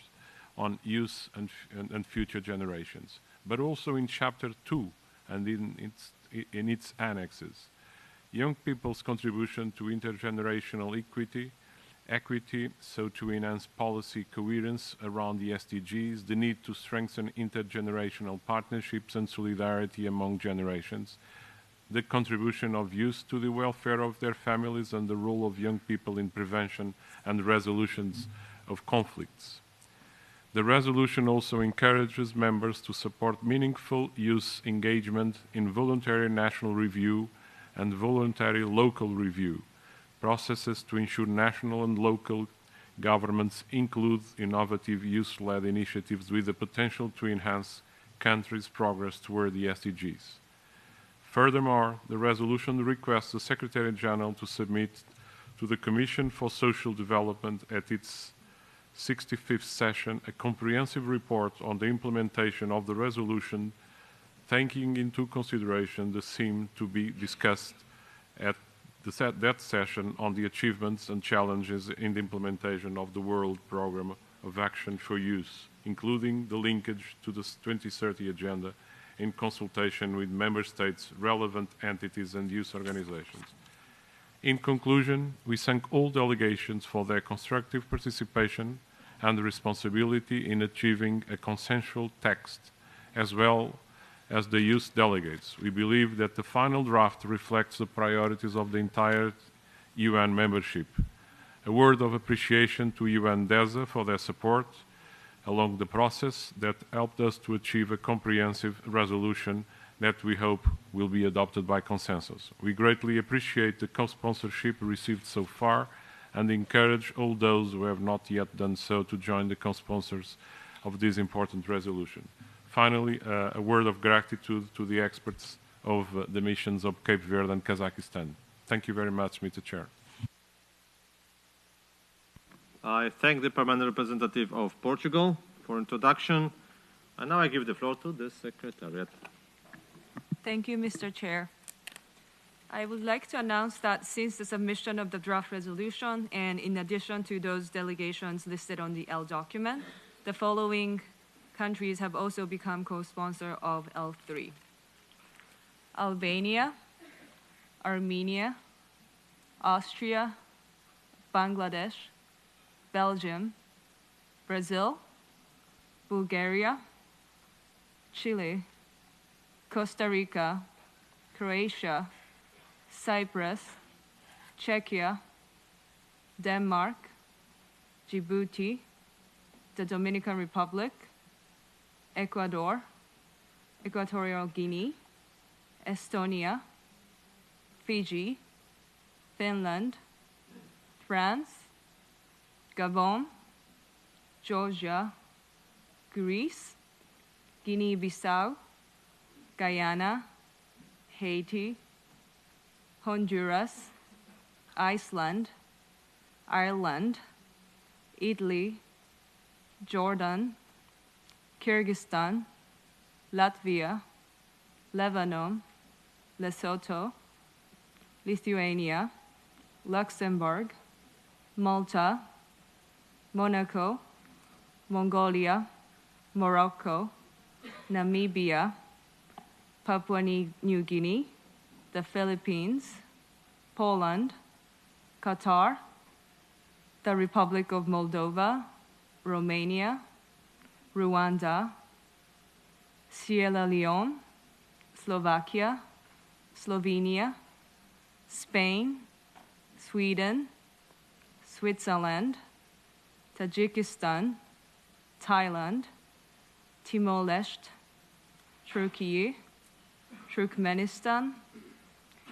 on youth and future generations, but also in Chapter 2 and in its annexes. Young people's contribution to intergenerational equity, so to enhance policy coherence around the SDGs, the need to strengthen intergenerational partnerships and solidarity among generations, the contribution of youth to the welfare of their families, and the role of young people in prevention and resolutions of conflicts. The resolution also encourages members to support meaningful youth engagement in voluntary national review and voluntary local review processes to ensure national and local governments include innovative youth-led initiatives with the potential to enhance countries' progress toward the SDGs. Furthermore, the resolution requests the Secretary-General to submit to the Commission for Social Development at its 65th session a comprehensive report on the implementation of the resolution, taking into consideration the theme to be discussed at that session on the achievements and challenges in the implementation of the World Programme of Action for Youth, including the linkage to the 2030 Agenda in consultation with Member States, relevant entities and youth organizations. In conclusion, we thank all delegations for their constructive participation and responsibility in achieving a consensual text, as well as the youth delegates. We believe that the final draft reflects the priorities of the entire UN membership. A word of appreciation to UN DESA for their support along the process that helped us to achieve a comprehensive resolution that we hope will be adopted by consensus. We greatly appreciate the co-sponsorship received so far and encourage all those who have not yet done so to join the co-sponsors of this important resolution. Finally, a word of gratitude to the experts of the missions of Cape Verde and Kazakhstan. Thank you very much, Mr. Chair. I thank the permanent representative of Portugal for introduction. And now I give the floor to the Secretariat. Thank you, Mr. Chair. I would like to announce that since the submission of the draft resolution, and in addition to those delegations listed on the L document, the following countries have also become co-sponsor of L3: Albania, Armenia, Austria, Bangladesh, Belgium, Brazil, Bulgaria, Chile, Costa Rica, Croatia, Cyprus, Czechia, Denmark, Djibouti, the Dominican Republic, Ecuador, Equatorial Guinea, Estonia, Fiji, Finland, France, Gabon, Georgia, Greece, Guinea-Bissau, Guyana, Haiti, Honduras, Iceland, Ireland, Italy, Jordan, Kyrgyzstan, Latvia, Lebanon, Lesotho, Lithuania, Luxembourg, Malta, Monaco, Mongolia, Morocco, Namibia, Papua New Guinea, the Philippines, Poland, Qatar, the Republic of Moldova, Romania, Rwanda, Sierra Leone, Slovakia, Slovenia, Spain, Sweden, Switzerland, Tajikistan, Thailand, Timor-Leste, Turkey, Turkmenistan,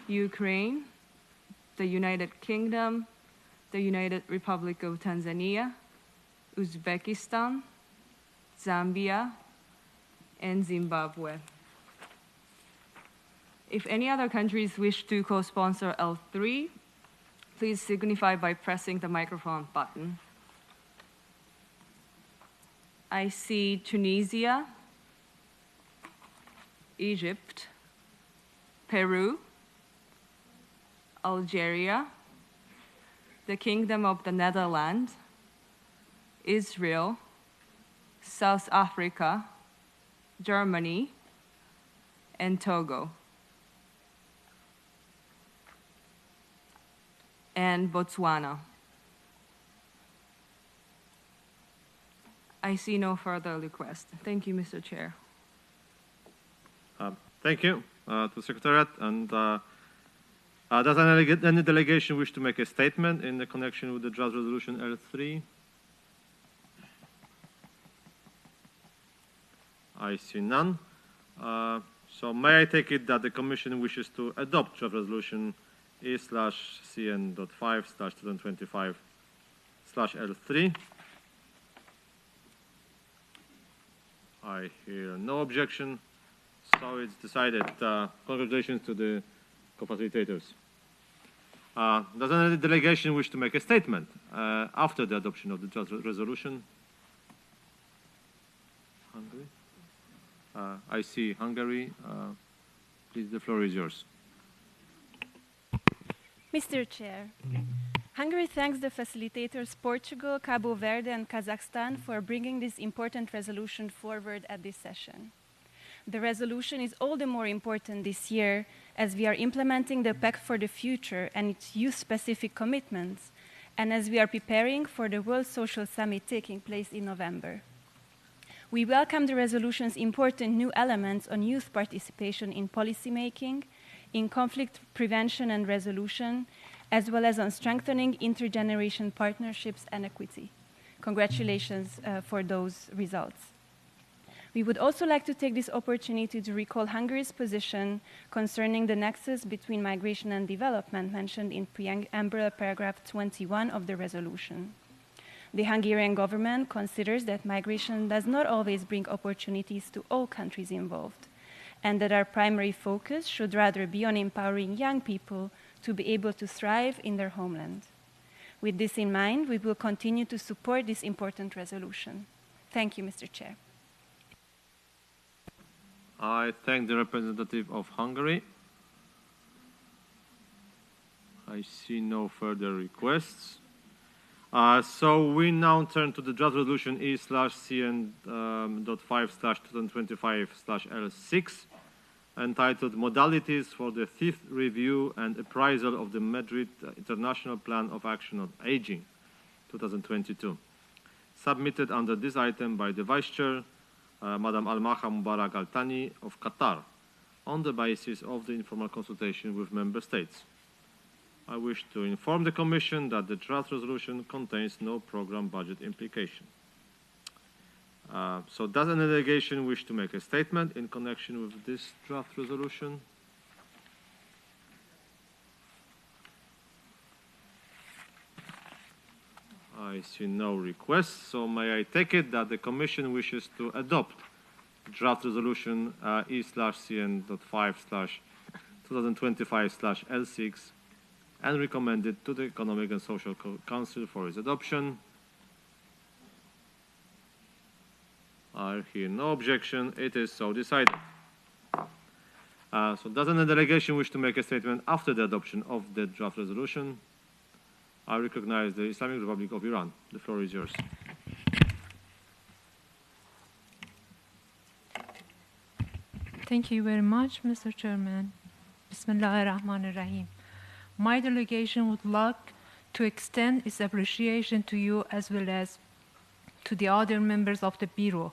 Ukraine, the United Kingdom, the United Republic of Tanzania, Uzbekistan, Zambia, and Zimbabwe. If any other countries wish to co-sponsor L3, please signify by pressing the microphone button. I see Tunisia, Egypt, Peru, Algeria, the Kingdom of the Netherlands, Israel, South Africa, Germany, and Togo, and Botswana. I see no further requests. Thank you, Mr. Chair. Thank you to the Secretariat. And does any delegation wish to make a statement in the connection with the draft resolution L3? I see none. So may I take it that the Commission wishes to adopt draft resolution E/CN.5/2025/L3? I hear no objection, so it's decided. Congratulations to the co-facilitators. Does any delegation wish to make a statement after the adoption of the draft resolution? Hungary? I see Hungary. Please, the floor is yours. Mr. Chair, Hungary thanks the facilitators Portugal, Cabo Verde, and Kazakhstan for bringing this important resolution forward at this session. The resolution is all the more important this year as we are implementing the Pact for the Future and its youth-specific commitments, and as we are preparing for the World Social Summit taking place in November. We welcome the resolution's important new elements on youth participation in policymaking, in conflict prevention and resolution, as well as on strengthening intergeneration partnerships and equity. Congratulations for those results. We would also like to take this opportunity to recall Hungary's position concerning the nexus between migration and development mentioned in preamble paragraph 21 of the resolution. The Hungarian government considers that migration does not always bring opportunities to all countries involved, and that our primary focus should rather be on empowering young people to be able to thrive in their homeland. With this in mind, we will continue to support this important resolution. Thank you, Mr. Chair. I thank the representative of Hungary. I see no further requests. So we now turn to the draft resolution E/CN.5/2025/L6, entitled Modalities for the Fifth Review and Appraisal of the Madrid International Plan of Action on Aging, 2022, submitted under this item by the Vice Chair, Madam Almaha Mubarak Al-Thani of Qatar, on the basis of the informal consultation with Member States. I wish to inform the Commission that the draft resolution contains no program budget implication. So does any delegation wish to make a statement in connection with this draft resolution? I see no requests, so may I take it that the Commission wishes to adopt draft resolution E/CN.5/2025/L6 and recommend it to the Economic and Social Council for its adoption. I hear no objection. It is so decided. So does any delegation wish to make a statement after the adoption of the draft resolution? I recognize the Islamic Republic of Iran. The floor is yours. Thank you very much, Mr. Chairman. Bismillahir-Rahmanir-Rahim. My delegation would like to extend its appreciation to you as well as to the other members of the Bureau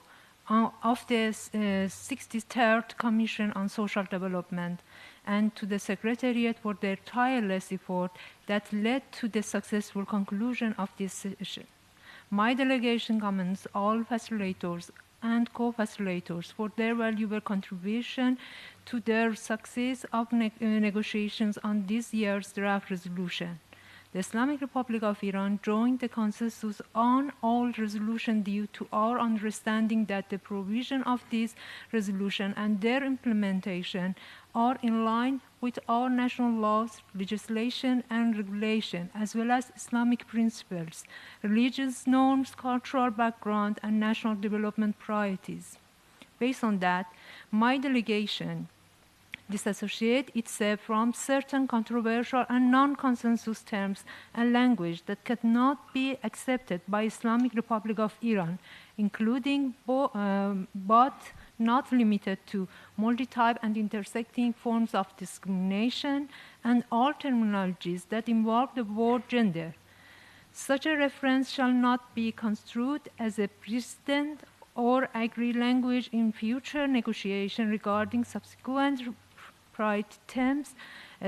of the 63rd Commission on Social Development and to the Secretariat for their tireless effort that led to the successful conclusion of this session. My delegation commends all facilitators and co-facilitators for their valuable contribution to their success of negotiations on this year's draft resolution. The Islamic Republic of Iran joined the consensus on all resolution due to our understanding that the provision of this resolution and their implementation are in line with our national laws, legislation, and regulation, as well as Islamic principles, religious norms, cultural background, and national development priorities. Based on that, my delegation disassociate itself from certain controversial and non-consensus terms and language that cannot be accepted by Islamic Republic of Iran, including but not limited to multi-type and intersecting forms of discrimination and all terminologies that involve the word gender. Such a reference shall not be construed as a precedent or agree language in future negotiation regarding subsequent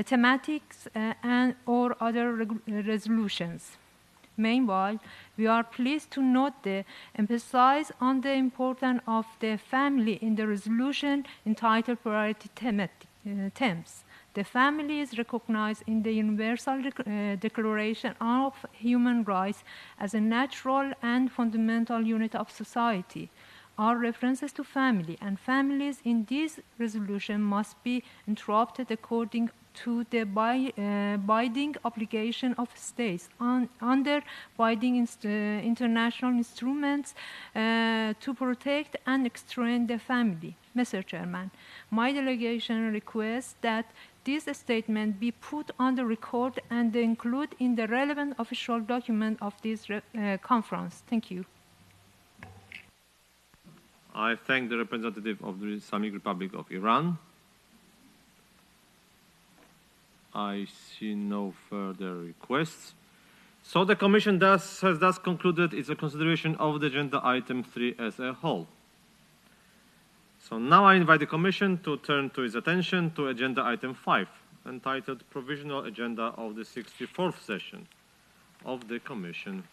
thematics and or other resolutions. Meanwhile, we are pleased to note the emphasis on the importance of the family in the resolution entitled Priority Themes. The family is recognized in the Universal Declaration of Human Rights as a natural and fundamental unit of society. Our references to family and families in this resolution must be interpreted according to the binding obligation of states under binding international instruments to protect and strengthen the family. Mr. Chairman, my delegation requests that this statement be put on the record and included in the relevant official document of this conference. Thank you. I thank the representative of the Islamic Republic of Iran. I see no further requests. So the Commission has thus concluded its consideration of the agenda item 3 as a whole. So now I invite the Commission to turn to its attention to agenda item 5, entitled Provisional Agenda of the 64th Session of the Commission.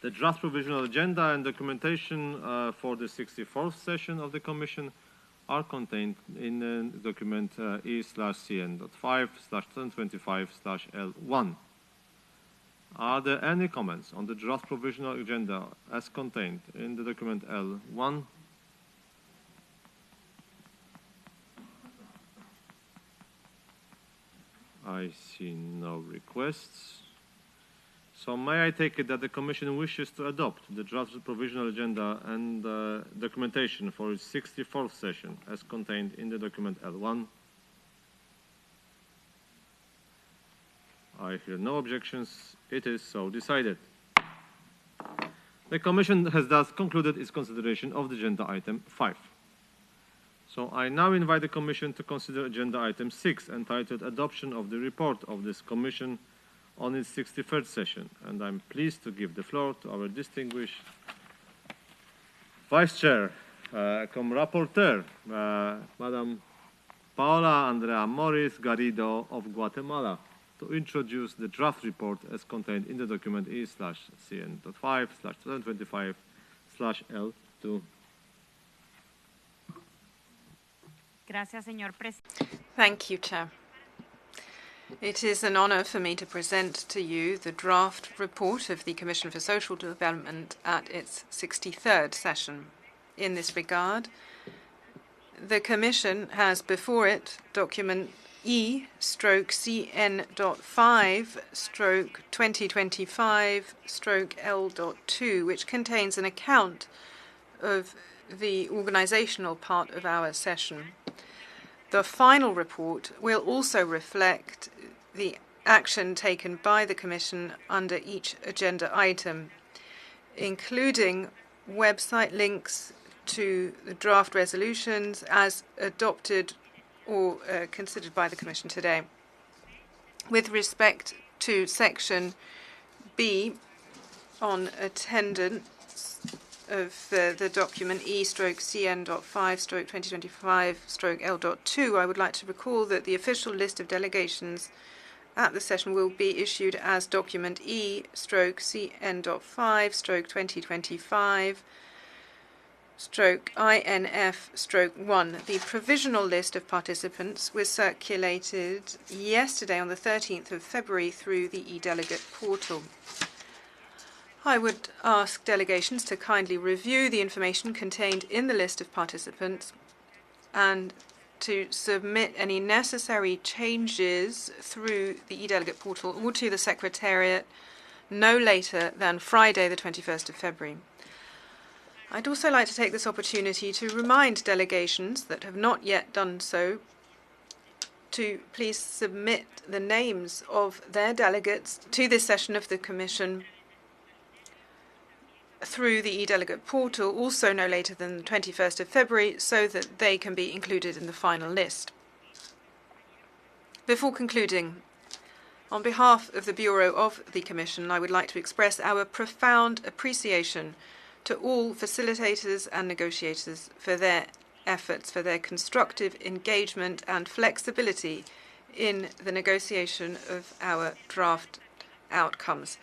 The draft provisional agenda and documentation for the 64th session of the Commission are contained in document E/CN.5/2025/L1. Are there any comments on the draft provisional agenda as contained in the document L1? I see no requests. So may I take it that the Commission wishes to adopt the draft provisional agenda and documentation for its 64th session as contained in the document L1? I hear no objections. It is so decided. The Commission has thus concluded its consideration of the agenda item 5. So I now invite the Commission to consider agenda item 6, entitled Adoption of the Report of this Commission on its 63rd session, and I'm pleased to give the floor to our distinguished Vice Chair, Rapporteur, Madam Paola Andrea Morris Garrido of Guatemala, to introduce the draft report as contained in the document E/CN.5/2025/L2. Gracias, señor presidente. Thank you, Chair. It is an honor for me to present to you the draft report of the Commission for Social Development at its 63rd session. In this regard, the Commission has before it document E/CN.5/2025/L.2, which contains an account of the organizational part of our session. The final report will also reflect the action taken by the Commission under each agenda item, including website links to the draft resolutions as adopted or considered by the Commission today. With respect to section B on attendance of the document E/CN.5/2025/L.2, I would like to recall that the official list of delegations at the session will be issued as document E/CN.5/2025/INF/1. The provisional list of participants was circulated yesterday on the 13th of February through the e-delegate portal. I would ask delegations to kindly review the information contained in the list of participants and to submit any necessary changes through the e-delegate portal or to the Secretariat no later than Friday, the 21st of February. I'd also like to take this opportunity to remind delegations that have not yet done so to please submit the names of their delegates to this session of the Commission through the e-delegate portal, also no later than the 21st of February, so that they can be included in the final list. Before concluding, on behalf of the Bureau of the Commission, I would like to express our profound appreciation to all facilitators and negotiators for their efforts, for their constructive engagement and flexibility in the negotiation of our draft outcomes.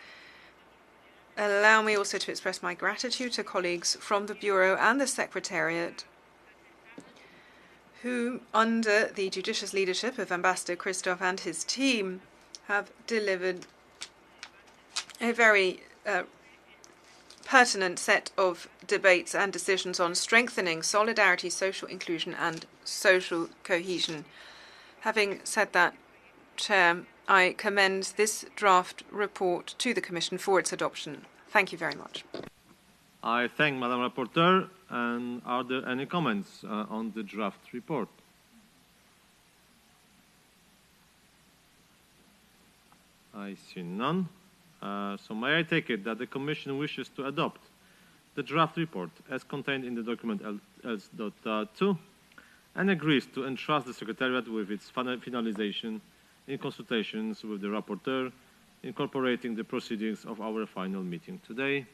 Allow me also to express my gratitude to colleagues from the Bureau and the Secretariat who, under the judicious leadership of Ambassador Christoph and his team, have delivered a very pertinent set of debates and decisions on strengthening solidarity, social inclusion and social cohesion. Having said that, Chair, I commend this draft report to the Commission for its adoption. Thank you very much. I thank Madam Rapporteur. And are there any comments on the draft report? I see none. So may I take it that the Commission wishes to adopt the draft report as contained in the document L.2 and agrees to entrust the Secretariat with its finalization in consultations with the rapporteur, incorporating the proceedings of our final meeting today.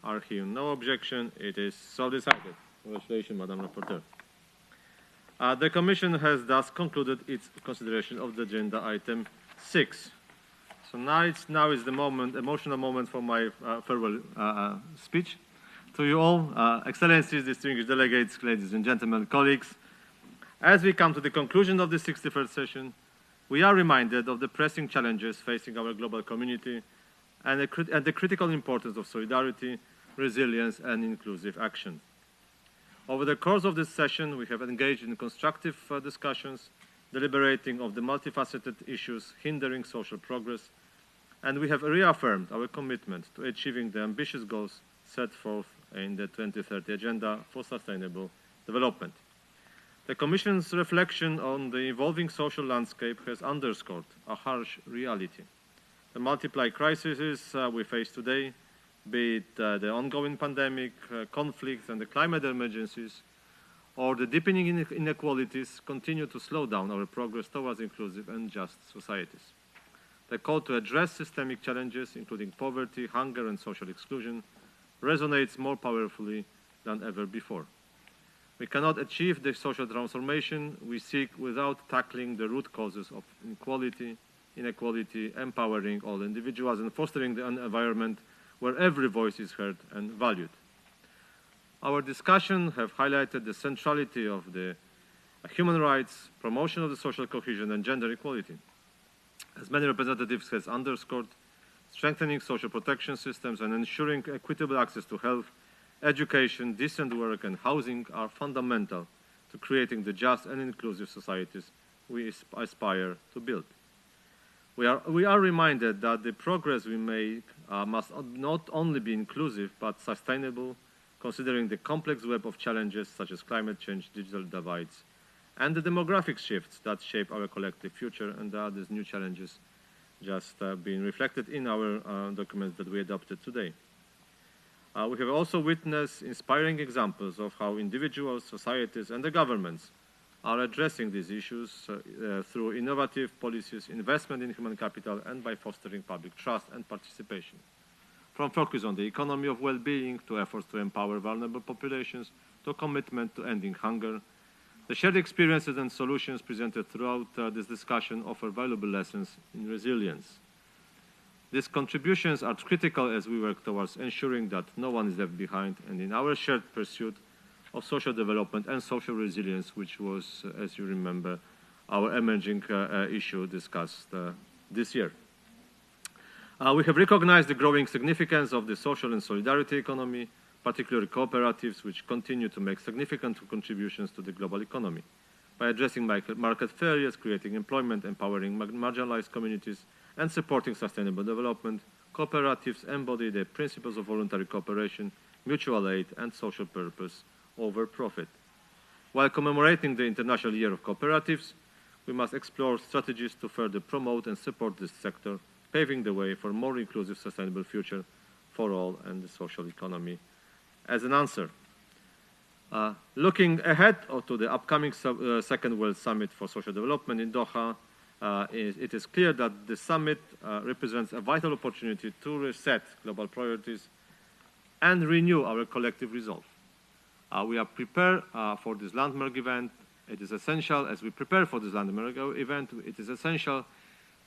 Are here no objection? It is so decided. Congratulations, Madam Rapporteur. The Commission has thus concluded its consideration of the agenda item 6. So now is the moment, emotional moment for my farewell speech to you all. Excellencies, distinguished delegates, ladies and gentlemen, colleagues. As we come to the conclusion of the 61st session, we are reminded of the pressing challenges facing our global community and the critical importance of solidarity, resilience, and inclusive action. Over the course of this session, we have engaged in constructive discussions, deliberating of the multifaceted issues hindering social progress, and we have reaffirmed our commitment to achieving the ambitious goals set forth in the 2030 Agenda for Sustainable Development. The Commission's reflection on the evolving social landscape has underscored a harsh reality. The multiple crises we face today, be it the ongoing pandemic, conflicts, and the climate emergencies, or the deepening inequalities, continue to slow down our progress towards inclusive and just societies. The call to address systemic challenges, including poverty, hunger, and social exclusion, resonates more powerfully than ever before. We cannot achieve the social transformation we seek without tackling the root causes of inequality, empowering all individuals, and fostering an environment where every voice is heard and valued. Our discussion have highlighted the centrality of the human rights, promotion of the social cohesion, and gender equality. As many representatives has underscored, strengthening social protection systems and ensuring equitable access to health, education, decent work, and housing are fundamental to creating the just and inclusive societies we aspire to build. We are reminded that the progress we make must not only be inclusive but sustainable, considering the complex web of challenges such as climate change, digital divides, and the demographic shifts that shape our collective future, and these new challenges just being reflected in our documents that we adopted today. We have also witnessed inspiring examples of how individuals, societies, and the governments are addressing these issues through innovative policies, investment in human capital, and by fostering public trust and participation. From focus on the economy of well-being to efforts to empower vulnerable populations to a commitment to ending hunger, the shared experiences and solutions presented throughout this discussion offer valuable lessons in resilience. These contributions are critical as we work towards ensuring that no one is left behind and in our shared pursuit of social development and social resilience, which was, as you remember, our emerging issue discussed this year. We have recognized the growing significance of the social and solidarity economy, particularly cooperatives, which continue to make significant contributions to the global economy. By addressing market failures, creating employment, empowering marginalized communities, and supporting sustainable development, cooperatives embody the principles of voluntary cooperation, mutual aid, and social purpose over profit. While commemorating the International Year of Cooperatives, we must explore strategies to further promote and support this sector, paving the way for a more inclusive, sustainable future for all and the social economy. As an answer, looking ahead to the upcoming Second World Summit for Social Development in Doha, it is clear that the summit represents a vital opportunity to reset global priorities and renew our collective resolve. We are prepared for this landmark event. It is essential, as we prepare for this landmark event, it is essential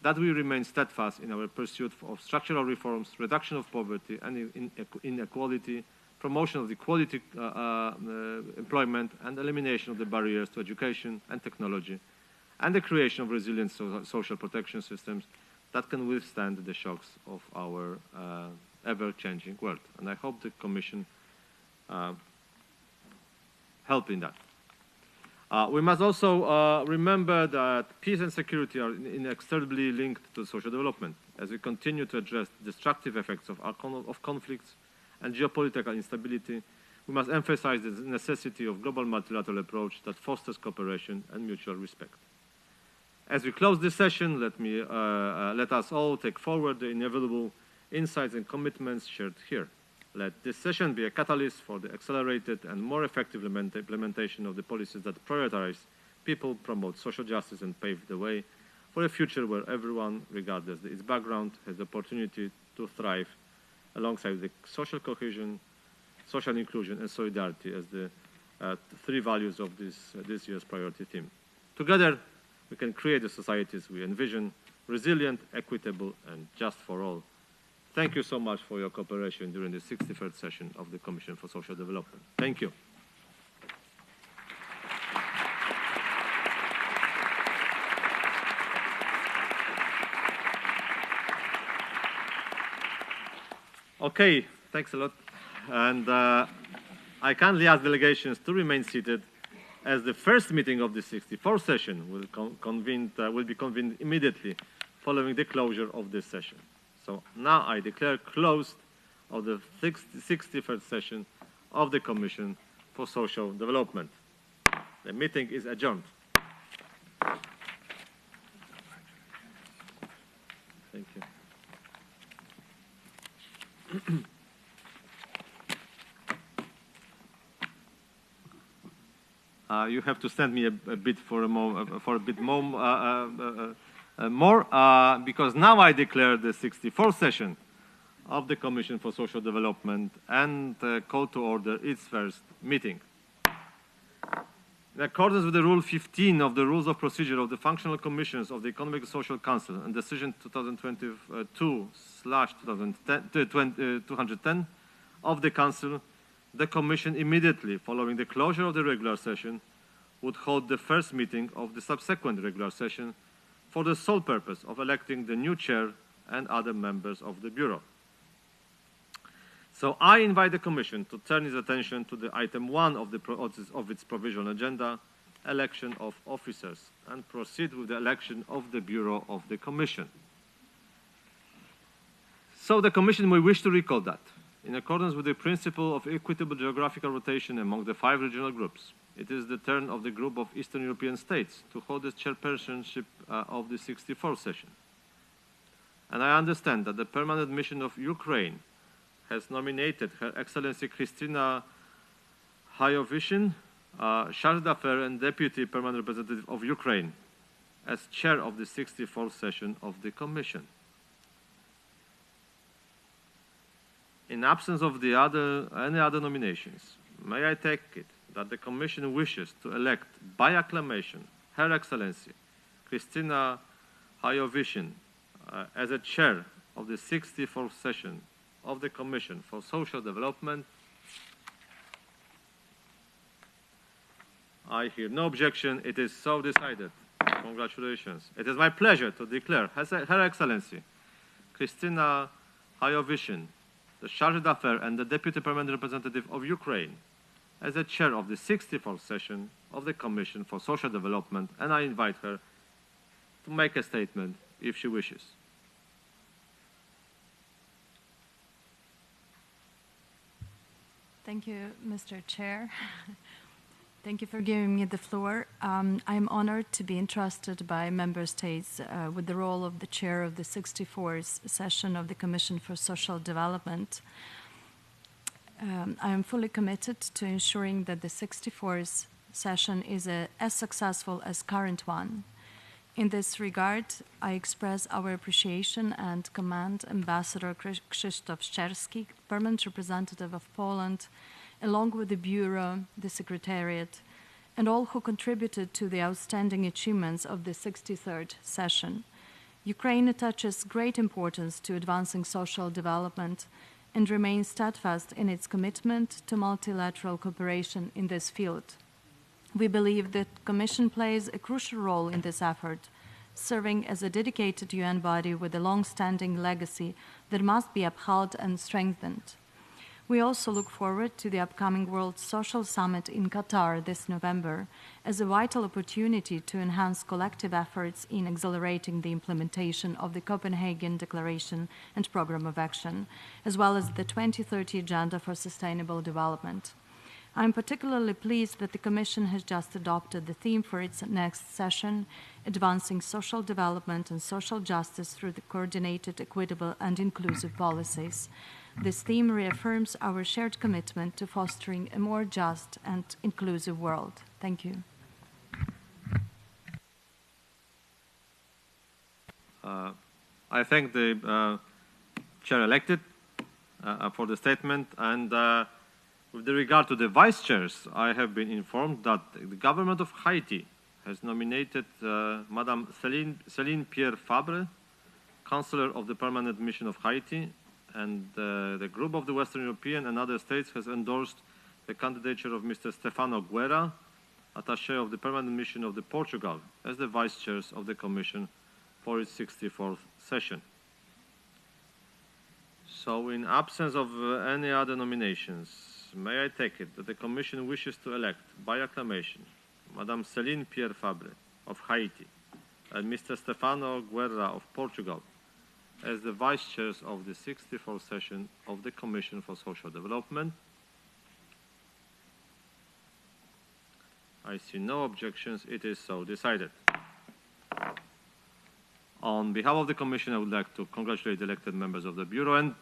that we remain steadfast in our pursuit of structural reforms, reduction of poverty and inequality, promotion of the quality employment, and elimination of the barriers to education and technology, and the creation of resilient social protection systems that can withstand the shocks of our ever-changing world. And I hope the Commission help in that. We must also remember that peace and security are inextricably linked to social development. As we continue to address destructive effects of conflicts and geopolitical instability, we must emphasize the necessity of global multilateral approach that fosters cooperation and mutual respect. As we close this session, let us all take forward the inevitable insights and commitments shared here. Let this session be a catalyst for the accelerated and more effective implementation of the policies that prioritize people, promote social justice, and pave the way for a future where everyone, regardless of its background, has the opportunity to thrive alongside the social cohesion, social inclusion, and solidarity as the three values of this year's priority theme. Together, we can create the societies we envision, resilient, equitable, and just for all. Thank you so much for your cooperation during the 63rd session of the Commission for Social Development. Thank you. Okay, thanks a lot. And I kindly ask delegations to remain seated as the first meeting of the 64th session will be convened immediately following the closure of this session. So now I declare closed of the 61st session of the Commission for Social Development. The meeting is adjourned. Thank you. You have to stand me a bit for a bit more, because now I declare the 64th session of the Commission for Social Development and call to order its first meeting. In accordance with the Rule 15 of the Rules of Procedure of the Functional Commissions of the Economic and Social Council and Decision 2022/210 of the Council, the Commission immediately following the closure of the regular session would hold the first meeting of the subsequent regular session for the sole purpose of electing the new chair and other members of the Bureau. So I invite the Commission to turn its attention to the item 1 of its provisional agenda, election of officers, and proceed with the election of the Bureau of the Commission. So the Commission will wish to recall that, in accordance with the principle of equitable geographical rotation among the 5 regional groups, it is the turn of the group of Eastern European states to hold the chairpersonship of the 64th session. And I understand that the permanent mission of Ukraine has nominated Her Excellency Kristina Hayovishin, Charge d'Affaires and Deputy Permanent Representative of Ukraine, as chair of the 64th session of the Commission. In absence of any other nominations, may I take it that the Commission wishes to elect by acclamation Her Excellency Kristina Hayovishin as a chair of the 64th session of the Commission for Social Development? I hear no objection. It is so decided. Congratulations. It is my pleasure to declare Her Excellency Kristina Hayovishin, the Charge d'Affaires and the Deputy Permanent Representative of Ukraine, as a chair of the 64th session of the Commission for Social Development, and I invite her to make a statement if she wishes. Thank you, Mr. Chair. Thank you for giving me the floor. I'm honored to be entrusted by member states with the role of the chair of the 64th session of the Commission for Social Development. I am fully committed to ensuring that the 64th session is as successful as current one. In this regard, I express our appreciation and commend Ambassador Krzysztof Szczerski, permanent representative of Poland, along with the Bureau, the Secretariat, and all who contributed to the outstanding achievements of the 63rd session. Ukraine attaches great importance to advancing social development and remains steadfast in its commitment to multilateral cooperation in this field. We believe that the Commission plays a crucial role in this effort, serving as a dedicated UN body with a long-standing legacy that must be upheld and strengthened. We also look forward to the upcoming World Social Summit in Qatar this November as a vital opportunity to enhance collective efforts in accelerating the implementation of the Copenhagen Declaration and Programme of Action, as well as the 2030 Agenda for Sustainable Development. I'm particularly pleased that the Commission has just adopted the theme for its next session, Advancing Social Development and Social Justice through the Coordinated, Equitable and Inclusive Policies. This theme reaffirms our shared commitment to fostering a more just and inclusive world. Thank you. I thank the chair-elected for the statement, and with regard to the vice chairs, I have been informed that the government of Haiti has nominated Madame Céline Pierre Fabre, Counselor of the Permanent Mission of Haiti, and the group of the Western European and other states has endorsed the candidature of Mr. Stefano Guerra, Attaché of the Permanent Mission of Portugal, as the vice chairs of the Commission for its 64th session. So, in absence of any other nominations, may I take it that the Commission wishes to elect by acclamation Madame Céline Pierre Fabre of Haiti and Mr. Stefano Guerra of Portugal as the vice chairs of the 64th session of the Commission for Social Development? I see no objections. It is so decided. On behalf of the Commission, I would like to congratulate the elected members of the Bureau, and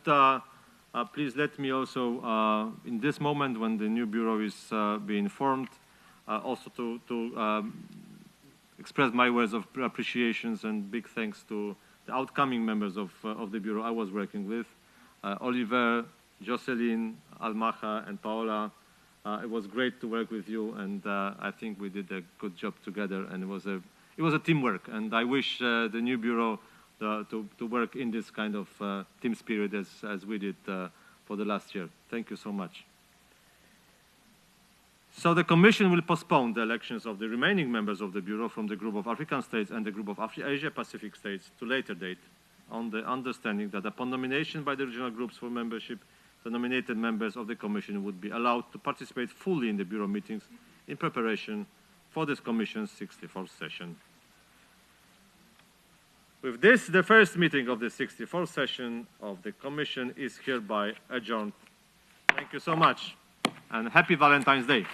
please let me also, in this moment when the new Bureau is being formed, also to express my words of appreciations and big thanks to the outcoming members of the Bureau I was working with, Oliver, Jocelyn, Almaja, and Paola. It was great to work with you, and I think we did a good job together, and it was a teamwork, and I wish the new Bureau to work in this kind of team spirit as we did for the last year. Thank you so much. So the Commission will postpone the elections of the remaining members of the Bureau from the group of African states and the group of Asia-Pacific states to later date, on the understanding that upon nomination by the regional groups for membership, the nominated members of the Commission would be allowed to participate fully in the Bureau meetings in preparation for this Commission's 64th session. With this, the first meeting of the 64th session of the Commission is hereby adjourned. Thank you so much, and happy Valentine's Day.